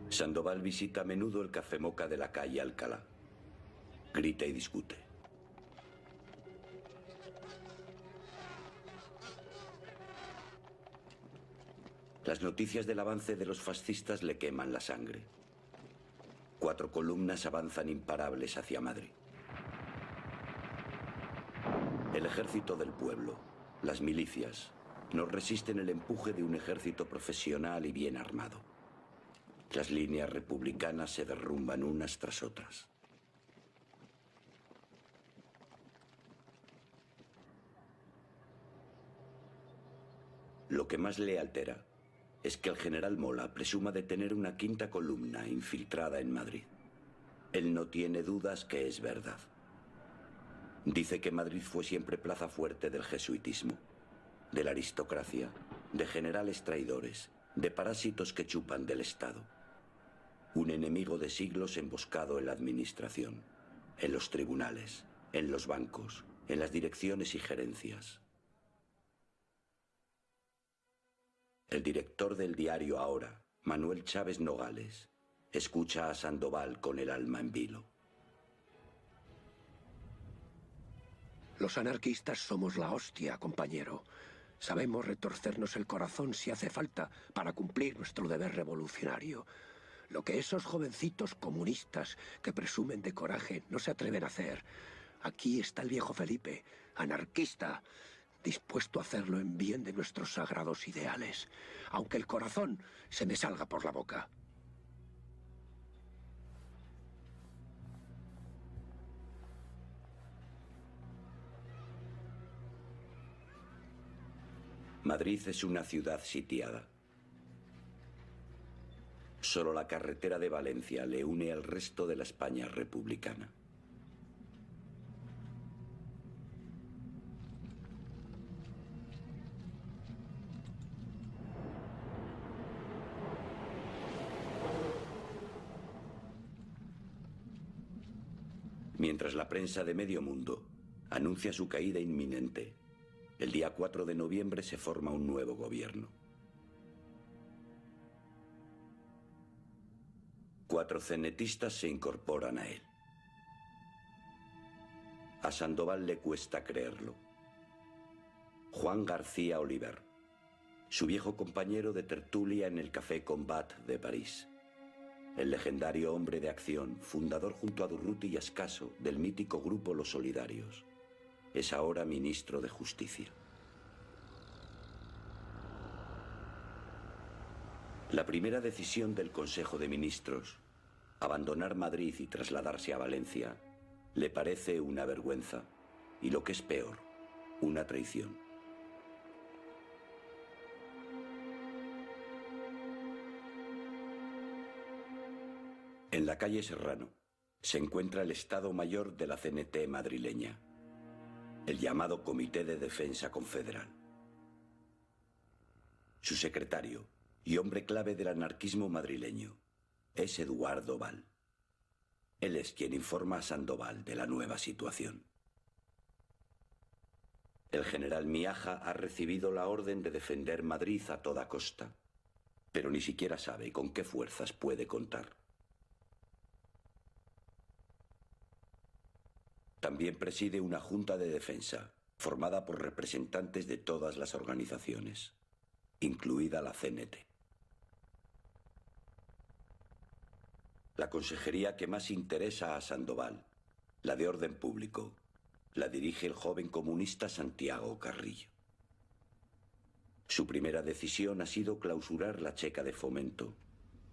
Sandoval visita a menudo el Café Moca de la calle Alcalá. Grita y discute. Las noticias del avance de los fascistas le queman la sangre. 4 columnas avanzan imparables hacia Madrid. El ejército del pueblo, las milicias, no resisten el empuje de un ejército profesional y bien armado. Las líneas republicanas se derrumban unas tras otras. Lo que más le altera es que el general Mola presuma de tener una 5ª columna infiltrada en Madrid. Él no tiene dudas que es verdad. Dice que Madrid fue siempre plaza fuerte del jesuitismo, de la aristocracia, de generales traidores, de parásitos que chupan del Estado. Un enemigo de siglos emboscado en la administración, en los tribunales, en los bancos, en las direcciones y gerencias. El director del diario Ahora, Manuel Chávez Nogales, escucha a Sandoval con el alma en vilo. Los anarquistas somos la hostia, compañero. Sabemos retorcernos el corazón si hace falta para cumplir nuestro deber revolucionario. Lo que esos jovencitos comunistas que presumen de coraje no se atreven a hacer. Aquí está el viejo Felipe, anarquista, dispuesto a hacerlo en bien de nuestros sagrados ideales, aunque el corazón se me salga por la boca. Madrid es una ciudad sitiada. Solo la carretera de Valencia le une al resto de la España republicana. Mientras la prensa de medio mundo anuncia su caída inminente, el día 4 de noviembre se forma un nuevo gobierno. 4 cenetistas se incorporan a él. A Sandoval le cuesta creerlo. Juan García Oliver, su viejo compañero de tertulia en el Café Combat de París. El legendario hombre de acción, fundador junto a Durruti y Ascaso del mítico grupo Los Solidarios, es ahora ministro de Justicia. La primera decisión del Consejo de Ministros, abandonar Madrid y trasladarse a Valencia, le parece una vergüenza y, lo que es peor, una traición. En la calle Serrano se encuentra el Estado Mayor de la CNT madrileña, el llamado Comité de Defensa Confederal. Su secretario y hombre clave del anarquismo madrileño es Eduardo Val. Él es quien informa a Sandoval de la nueva situación. El general Miaja ha recibido la orden de defender Madrid a toda costa, pero ni siquiera sabe con qué fuerzas puede contar. También preside una junta de defensa, formada por representantes de todas las organizaciones, incluida la CNT. La consejería que más interesa a Sandoval, la de Orden Público, la dirige el joven comunista Santiago Carrillo. Su primera decisión ha sido clausurar la Checa de Fomento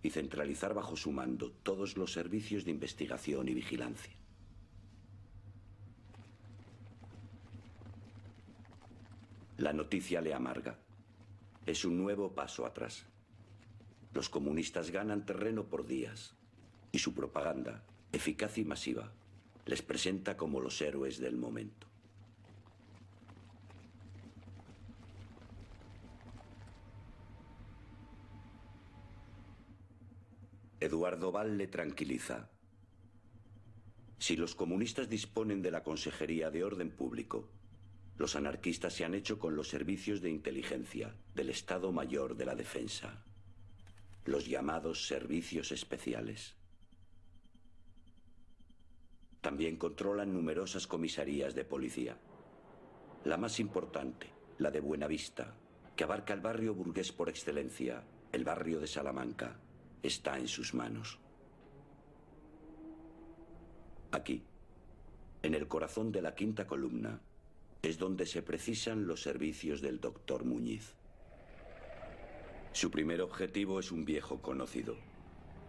y centralizar bajo su mando todos los servicios de investigación y vigilancia. La noticia le amarga. Es un nuevo paso atrás. Los comunistas ganan terreno por días y su propaganda, eficaz y masiva, les presenta como los héroes del momento. Eduardo Val le tranquiliza. Si los comunistas disponen de la Consejería de Orden Público, los anarquistas se han hecho con los servicios de inteligencia del Estado Mayor de la Defensa, los llamados servicios especiales. También controlan numerosas comisarías de policía. La más importante, la de Buenavista, que abarca el barrio burgués por excelencia, el barrio de Salamanca, está en sus manos. Aquí, en el corazón de la quinta columna, es donde se precisan los servicios del doctor Muñiz. Su primer objetivo es un viejo conocido,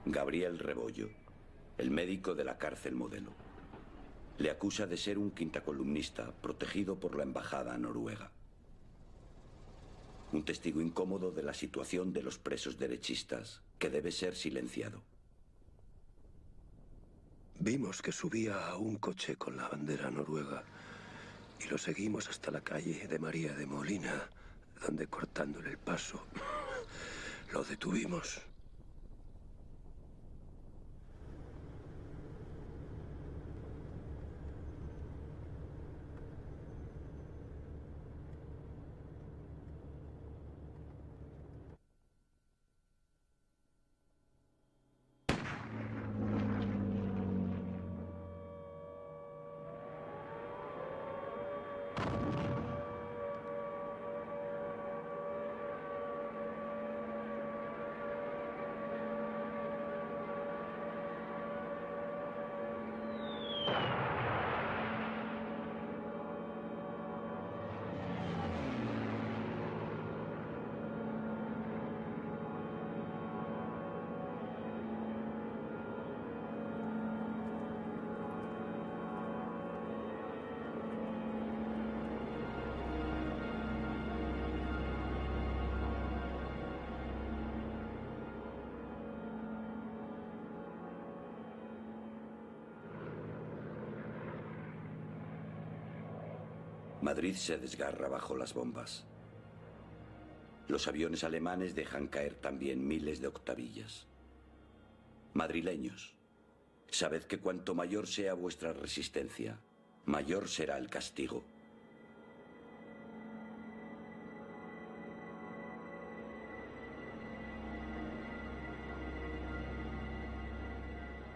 Gabriel Rebollo, el médico de la cárcel Modelo. Le acusa de ser un quintacolumnista protegido por la embajada noruega. Un testigo incómodo de la situación de los presos derechistas, que debe ser silenciado. Vimos que subía a un coche con la bandera noruega y lo seguimos hasta la calle de María de Molina, donde, cortándole el paso, lo detuvimos. Madrid se desgarra bajo las bombas. Los aviones alemanes dejan caer también miles de octavillas. Madrileños, sabed que cuanto mayor sea vuestra resistencia, mayor será el castigo.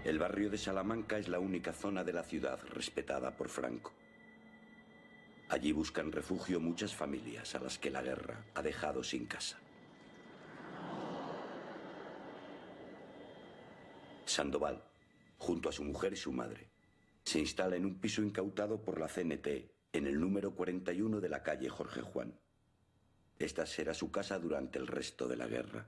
El barrio de Salamanca es la única zona de la ciudad respetada por Franco. Allí buscan refugio muchas familias a las que la guerra ha dejado sin casa. Sandoval, junto a su mujer y su madre, se instala en un piso incautado por la CNT en el número 41 de la calle Jorge Juan. Esta será su casa durante el resto de la guerra.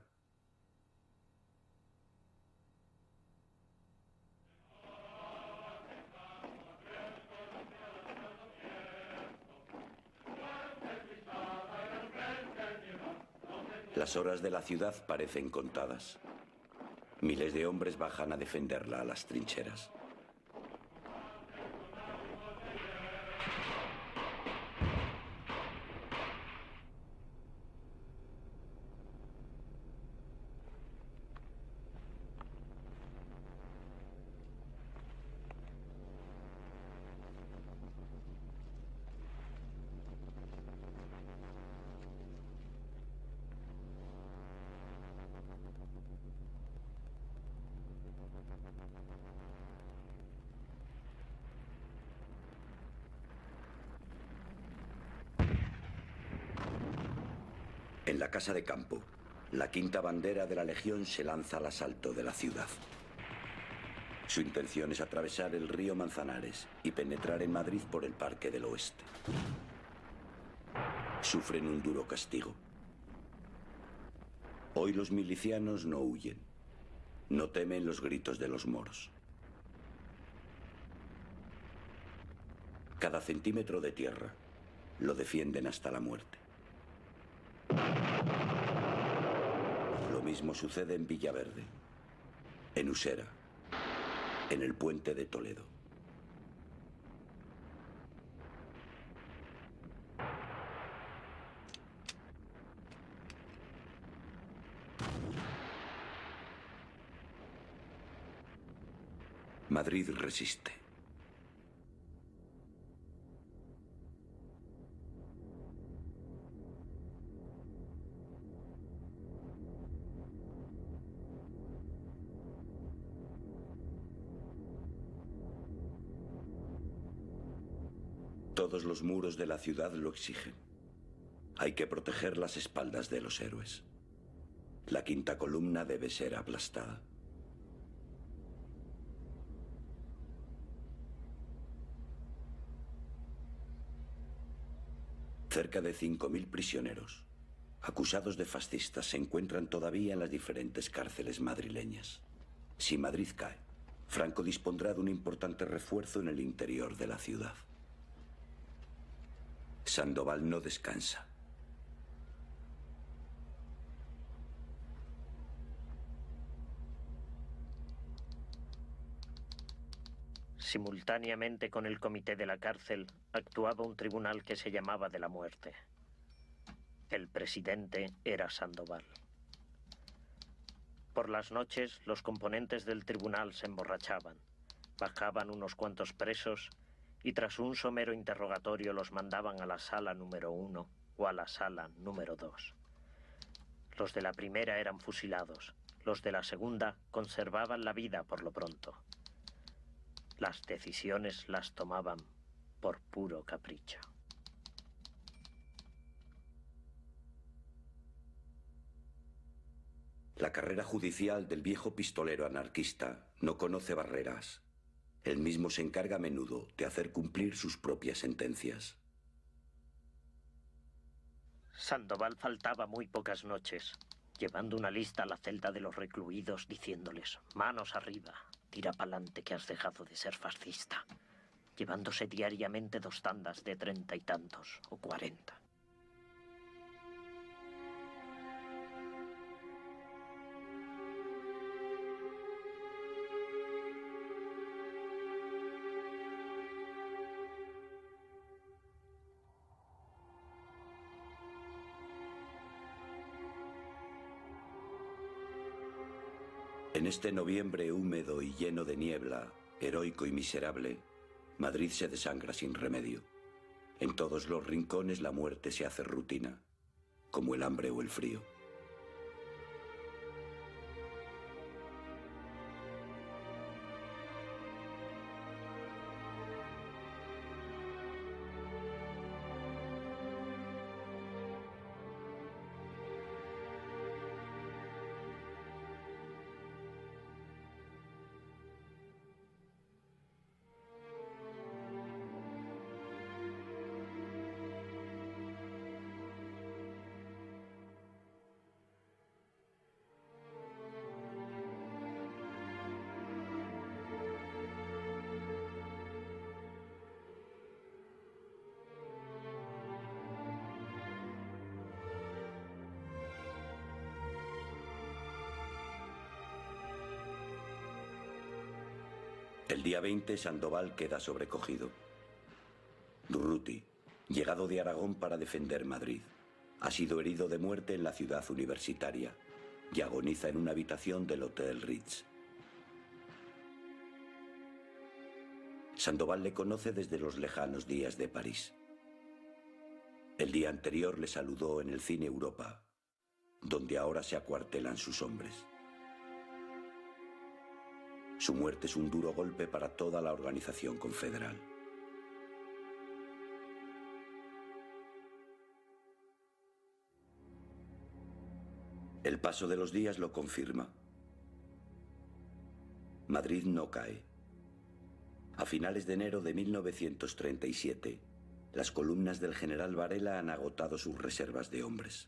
Las horas de la ciudad parecen contadas. Miles de hombres bajan a defenderla a las trincheras. En la casa de campo, la quinta bandera de la Legión se lanza al asalto de la ciudad. Su intención es atravesar el río Manzanares y penetrar en Madrid por el Parque del Oeste. Sufren un duro castigo. Hoy los milicianos no huyen, no temen los gritos de los moros. Cada centímetro de tierra lo defienden hasta la muerte. Lo mismo sucede en Villaverde, en Usera, en el puente de Toledo. Madrid resiste. Todos los muros de la ciudad lo exigen. Hay que proteger las espaldas de los héroes. La quinta columna debe ser aplastada. Cerca de 5.000 prisioneros, acusados de fascistas, se encuentran todavía en las diferentes cárceles madrileñas. Si Madrid cae, Franco dispondrá de un importante refuerzo en el interior de la ciudad. Sandoval no descansa. Simultáneamente con el comité de la cárcel, actuaba un tribunal que se llamaba de la muerte. El presidente era Sandoval. Por las noches, los componentes del tribunal se emborrachaban, bajaban unos cuantos presos y tras un somero interrogatorio los mandaban a la sala número 1 o a la sala número 2. Los de la primera eran fusilados, los de la segunda conservaban la vida por lo pronto. Las decisiones las tomaban por puro capricho. La carrera judicial del viejo pistolero anarquista no conoce barreras. Él mismo se encarga a menudo de hacer cumplir sus propias sentencias. Sandoval faltaba muy pocas noches, llevando una lista a la celda de los recluidos diciéndoles: manos arriba, tira pa'lante que has dejado de ser fascista, llevándose diariamente 2 tandas de 30 y tantos o 40. En este noviembre húmedo y lleno de niebla, heroico y miserable, Madrid se desangra sin remedio. En todos los rincones la muerte se hace rutina, como el hambre o el frío. El día 20, Sandoval queda sobrecogido. Durruti, llegado de Aragón para defender Madrid, ha sido herido de muerte en la ciudad universitaria y agoniza en una habitación del Hotel Ritz. Sandoval le conoce desde los lejanos días de París. El día anterior le saludó en el Cine Europa, donde ahora se acuartelan sus hombres. Su muerte es un duro golpe para toda la organización confederal. El paso de los días lo confirma. Madrid no cae. A finales de enero de 1937, las columnas del general Varela han agotado sus reservas de hombres.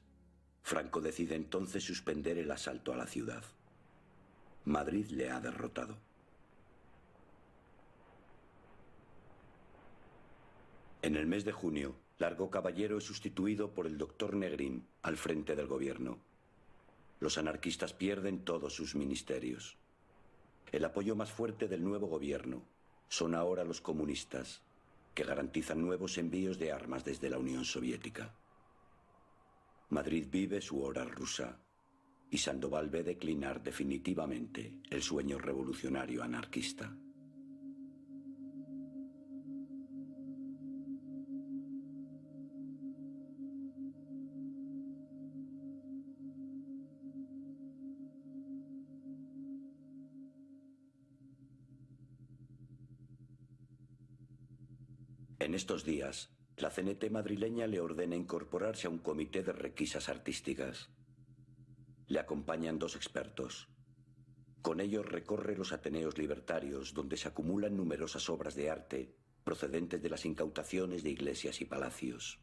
Franco decide entonces suspender el asalto a la ciudad. Madrid le ha derrotado. En el mes de junio, Largo Caballero es sustituido por el doctor Negrín al frente del gobierno. Los anarquistas pierden todos sus ministerios. El apoyo más fuerte del nuevo gobierno son ahora los comunistas, que garantizan nuevos envíos de armas desde la Unión Soviética. Madrid vive su hora rusa y Sandoval ve declinar definitivamente el sueño revolucionario anarquista. En estos días, la CNT madrileña le ordena incorporarse a un comité de requisas artísticas. Le acompañan 2 expertos. Con ellos recorre los ateneos libertarios, donde se acumulan numerosas obras de arte procedentes de las incautaciones de iglesias y palacios.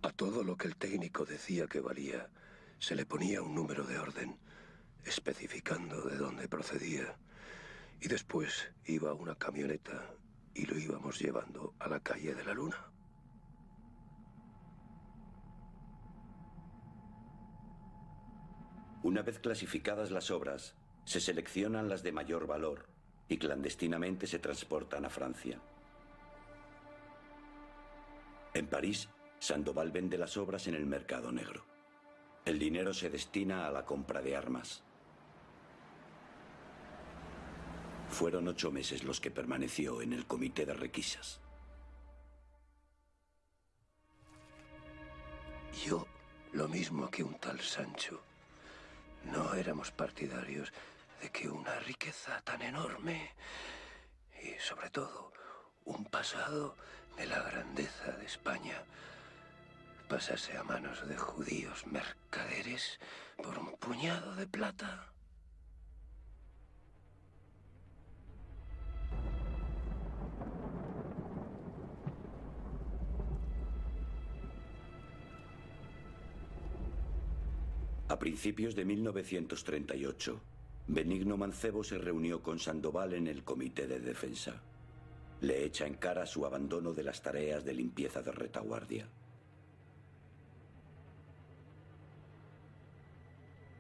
A todo lo que el técnico decía que valía, se le ponía un número de orden, especificando de dónde procedía. Y después iba una camioneta y lo íbamos llevando a la calle de la Luna. Una vez clasificadas las obras, se seleccionan las de mayor valor y clandestinamente se transportan a Francia. En París, Sandoval vende las obras en el mercado negro. El dinero se destina a la compra de armas. Fueron 8 meses los que permaneció en el comité de requisas. Yo, lo mismo que un tal Sancho, no éramos partidarios de que una riqueza tan enorme y, sobre todo, un pasado de la grandeza de España pasase a manos de judíos mercaderes por un puñado de plata. A principios de 1938, Benigno Mancebo se reunió con Sandoval en el Comité de Defensa. Le echa en cara su abandono de las tareas de limpieza de retaguardia.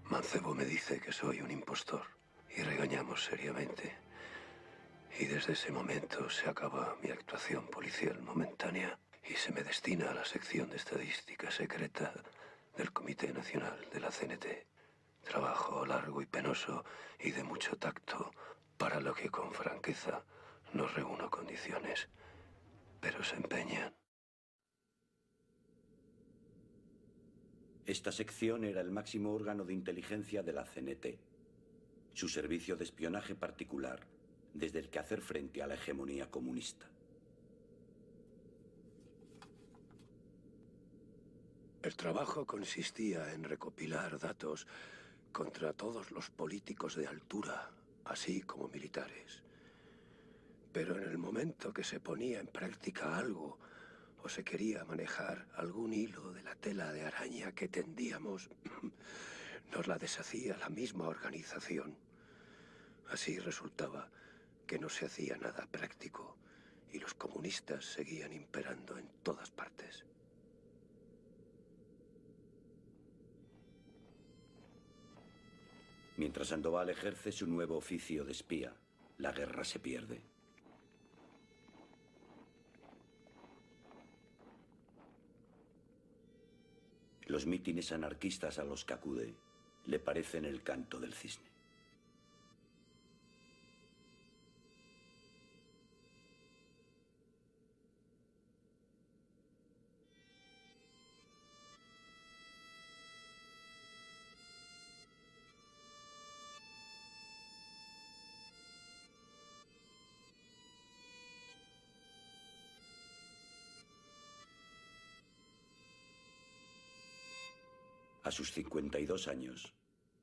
Mancebo me dice que soy un impostor y regañamos seriamente. Y desde ese momento se acaba mi actuación policial momentánea y se me destina a la sección de estadística secreta del Comité Nacional de la CNT. Trabajo largo y penoso y de mucho tacto, para lo que con franqueza no reúno condiciones, pero se empeñan. Esta sección era el máximo órgano de inteligencia de la CNT, su servicio de espionaje particular, desde el que hacer frente a la hegemonía comunista. El trabajo consistía en recopilar datos contra todos los políticos de altura, así como militares. Pero en el momento que se ponía en práctica algo, o se quería manejar algún hilo de la tela de araña que tendíamos, nos la deshacía la misma organización. Así resultaba que no se hacía nada práctico y los comunistas seguían imperando en todas partes. Mientras Sandoval ejerce su nuevo oficio de espía, la guerra se pierde. Los mítines anarquistas a los que acude le parecen el canto del cisne. A sus 52 años,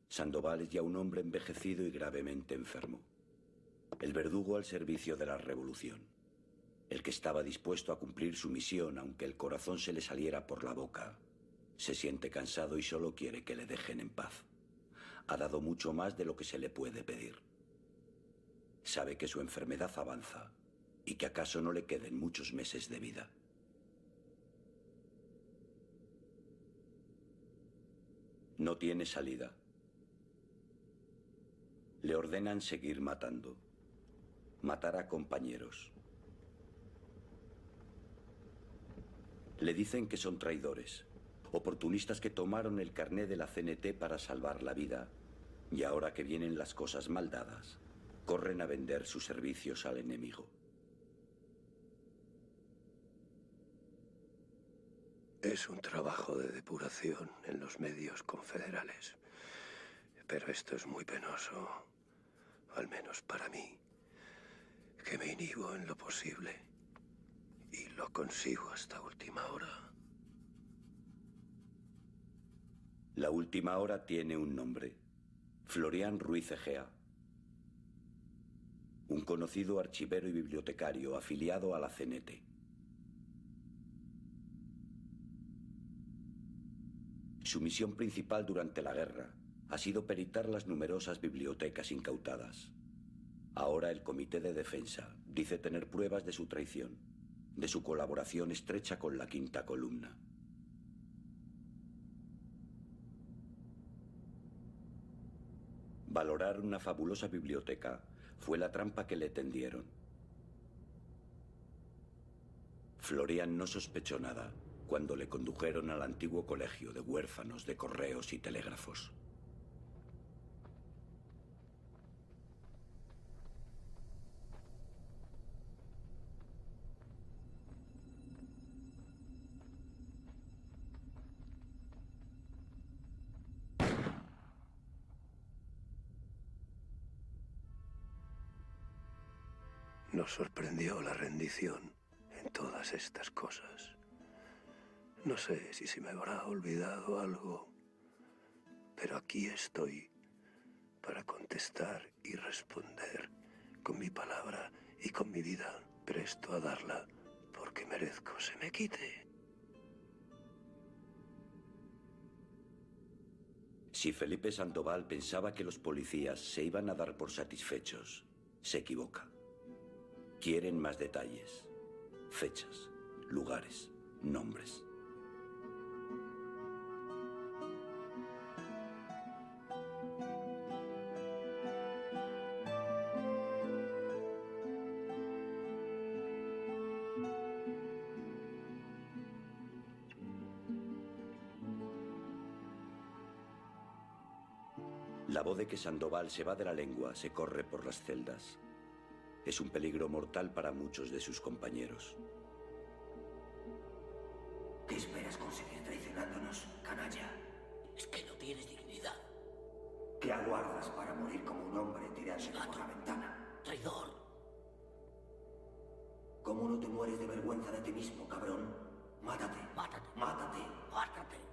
Sandoval es ya un hombre envejecido y gravemente enfermo. El verdugo al servicio de la revolución. El que estaba dispuesto a cumplir su misión aunque el corazón se le saliera por la boca. Se siente cansado y solo quiere que le dejen en paz. Ha dado mucho más de lo que se le puede pedir. Sabe que su enfermedad avanza y que acaso no le queden muchos meses de vida. No tiene salida. Le ordenan seguir matando. Matar a compañeros. Le dicen que son traidores, oportunistas que tomaron el carné de la CNT para salvar la vida, y ahora que vienen las cosas mal dadas, corren a vender sus servicios al enemigo. Es un trabajo de depuración en los medios confederales. Pero esto es muy penoso, al menos para mí, que me inhibo en lo posible y lo consigo hasta última hora. La última hora tiene un nombre: Florian Ruiz Egea, un conocido archivero y bibliotecario afiliado a la CNT. Su misión principal durante la guerra ha sido peritar las numerosas bibliotecas incautadas. Ahora el Comité de Defensa dice tener pruebas de su traición, de su colaboración estrecha con la Quinta Columna. Valorar una fabulosa biblioteca fue la trampa que le tendieron. Florian no sospechó nada cuando le condujeron al antiguo colegio de huérfanos de correos y telégrafos. Nos sorprendió la rendición en todas estas cosas. No sé si se me habrá olvidado algo, pero aquí estoy para contestar y responder con mi palabra y con mi vida, presto a darla porque merezco se me quite. Si Felipe Sandoval pensaba que los policías se iban a dar por satisfechos, se equivoca. Quieren más detalles, fechas, lugares, nombres. La voz de que Sandoval se va de la lengua se corre por las celdas. Es un peligro mortal para muchos de sus compañeros. ¿Qué esperas conseguir traicionándonos, canalla? Es que no tienes dignidad. ¿Qué aguardas para morir como un hombre tirándose por la ventana? Traidor. ¿Cómo no te mueres de vergüenza de ti mismo, cabrón? Mátate. Mátate. Mátate. Mátate.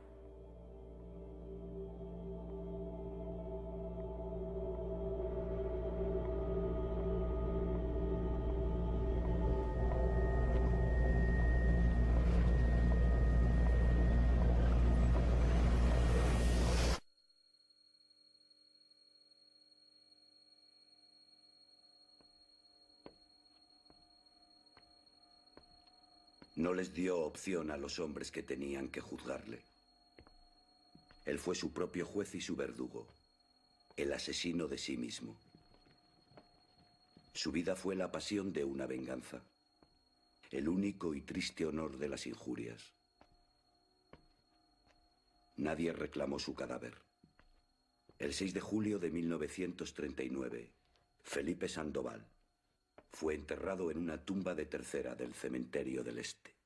No les dio opción a los hombres que tenían que juzgarle. Él fue su propio juez y su verdugo, el asesino de sí mismo. Su vida fue la pasión de una venganza, el único y triste honor de las injurias. Nadie reclamó su cadáver. El 6 de julio de 1939, Felipe Sandoval fue enterrado en una tumba de tercera del Cementerio del Este.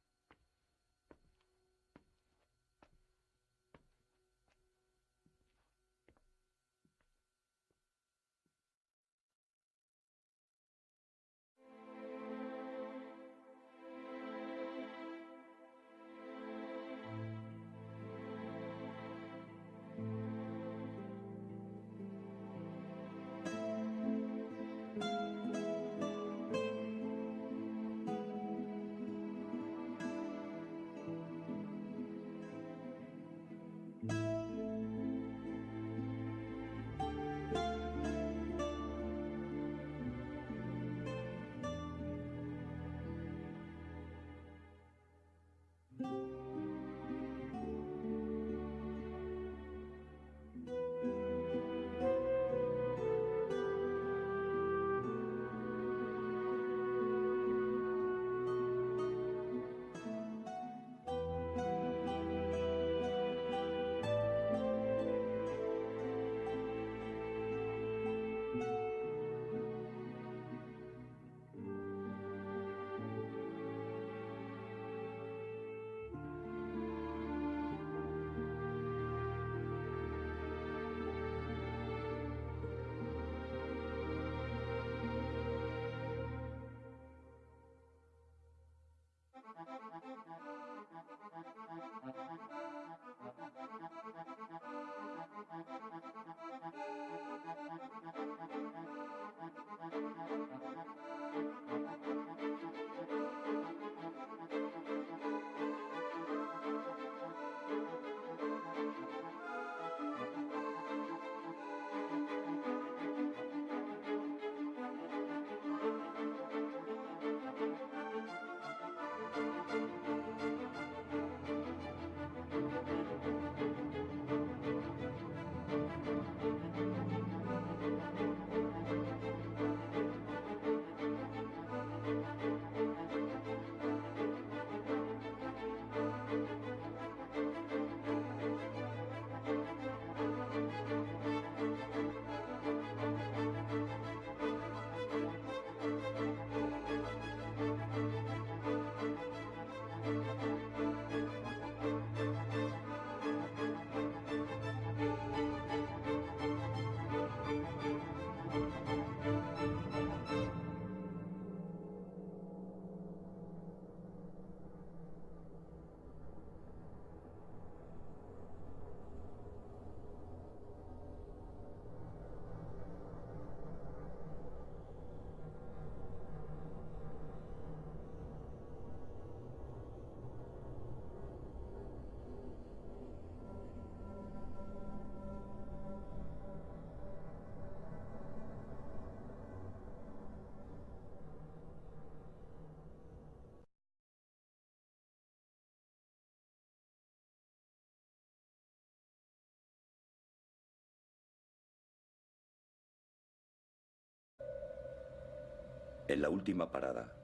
En la última parada,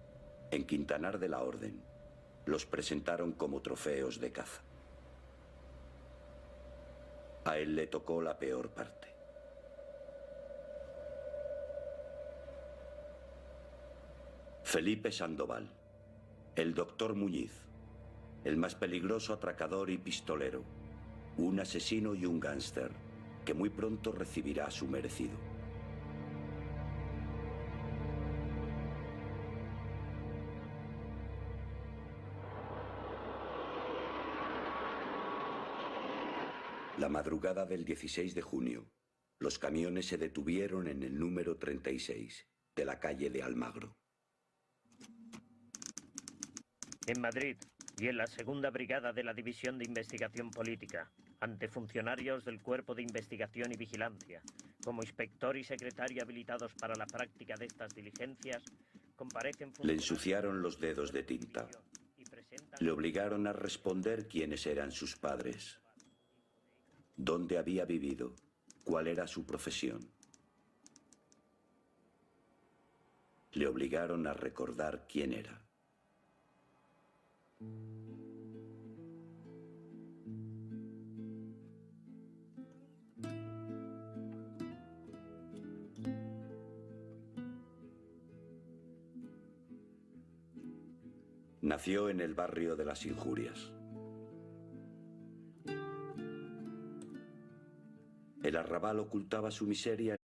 en Quintanar de la Orden, los presentaron como trofeos de caza. A él le tocó la peor parte. Felipe Sandoval, el doctor Muñiz, el más peligroso atracador y pistolero, un asesino y un gángster que muy pronto recibirá su merecido. La madrugada del 16 de junio, los camiones se detuvieron en el número 36 de la calle de Almagro. En Madrid y en la segunda brigada de la División de Investigación Política, ante funcionarios del Cuerpo de Investigación y Vigilancia, como inspector y secretario habilitados para la práctica de estas diligencias, comparecen... Le ensuciaron los dedos de tinta. Le obligaron a responder quiénes eran sus padres, dónde había vivido, cuál era su profesión. Le obligaron a recordar quién era. Nació en el barrio de las Injurias. El arrabal ocultaba su miseria.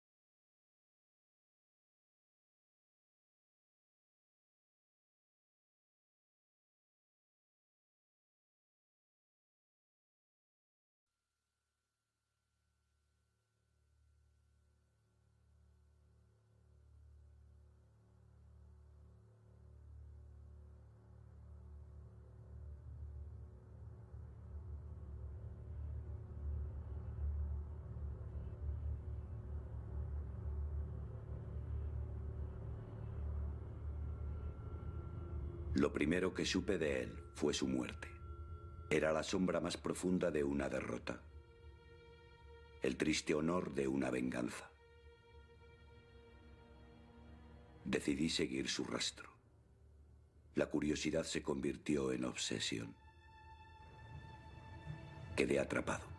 Lo primero que supe de él fue su muerte. Era la sombra más profunda de una derrota. El triste honor de una venganza. Decidí seguir su rastro. La curiosidad se convirtió en obsesión. Quedé atrapado.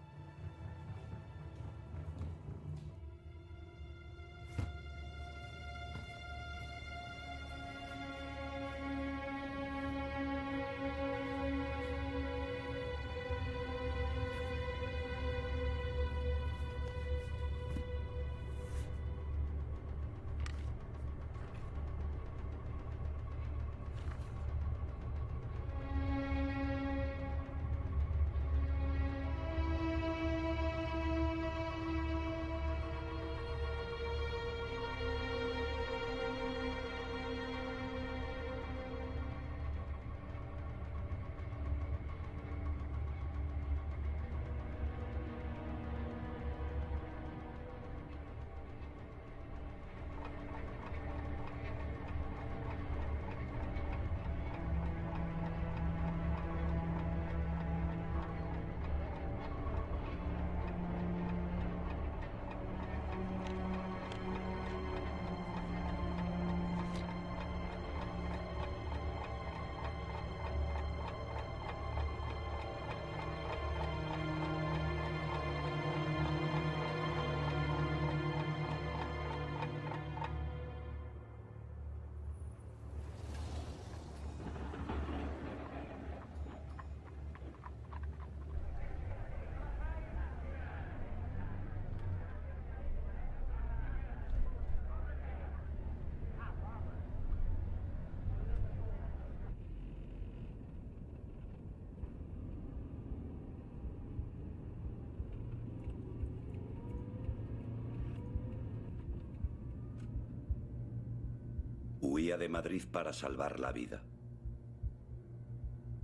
Huía de Madrid para salvar la vida.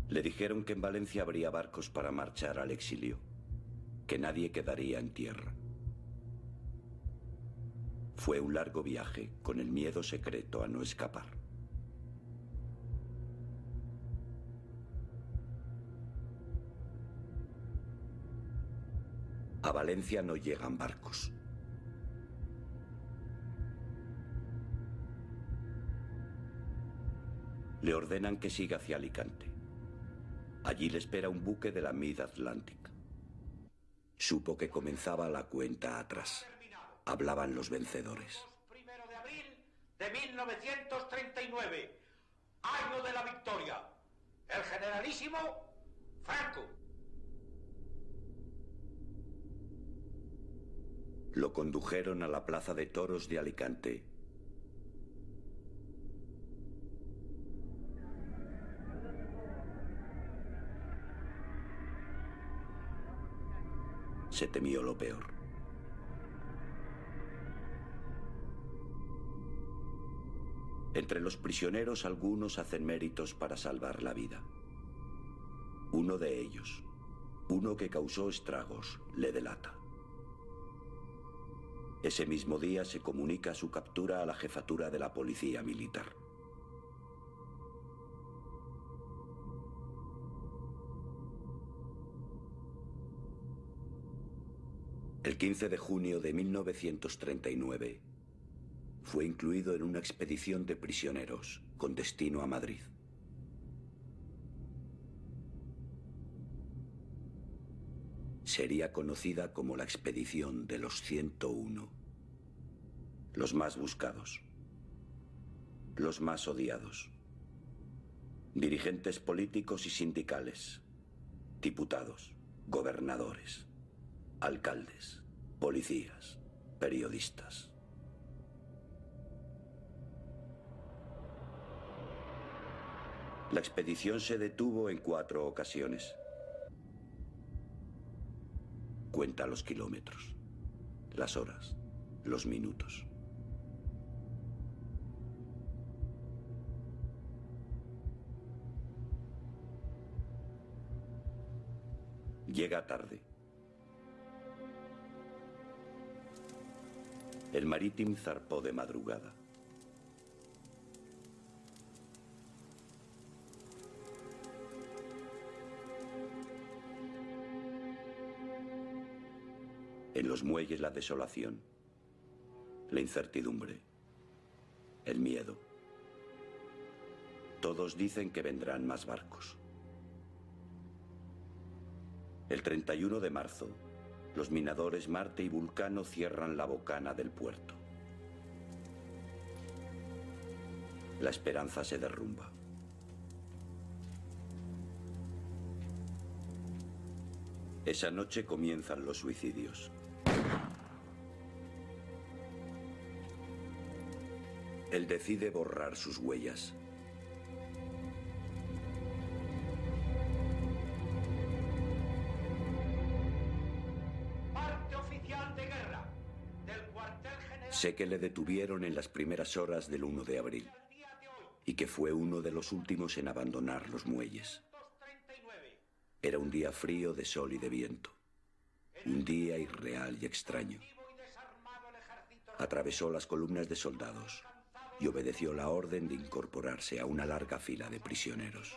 Le dijeron que en Valencia habría barcos para marchar al exilio, que nadie quedaría en tierra. Fue un largo viaje con el miedo secreto a no escapar. A Valencia no llegan barcos. Le ordenan que siga hacia Alicante. Allí le espera un buque de la Mid-Atlantic. Supo que comenzaba la cuenta atrás. Hablaban los vencedores. 1 de abril de 1939. Año de la victoria. El generalísimo Franco. Lo condujeron a la plaza de toros de Alicante. Se temió lo peor. Entre los prisioneros algunos hacen méritos para salvar la vida. Uno de ellos, uno que causó estragos, le delata. Ese mismo día se comunica su captura a la jefatura de la policía militar. El 15 de junio de 1939 fue incluido en una expedición de prisioneros con destino a Madrid. Sería conocida como la expedición de los 101. Los más buscados, los más odiados, dirigentes políticos y sindicales, diputados, gobernadores, alcaldes, policías, periodistas. La expedición se detuvo en 4 ocasiones. Cuenta los kilómetros, las horas, los minutos. Llega tarde. El Marítim zarpó de madrugada. En los muelles la desolación, la incertidumbre, el miedo. Todos dicen que vendrán más barcos. El 31 de marzo, los minadores Marte y Vulcano cierran la bocana del puerto. La esperanza se derrumba. Esa noche comienzan los suicidios. Él decide borrar sus huellas. Parte oficial de guerra del cuartel general. Sé que le detuvieron en las primeras horas del 1 de abril y que fue uno de los últimos en abandonar los muelles. Era un día frío de sol y de viento. Un día irreal y extraño. Atravesó las columnas de soldados y obedeció la orden de incorporarse a una larga fila de prisioneros.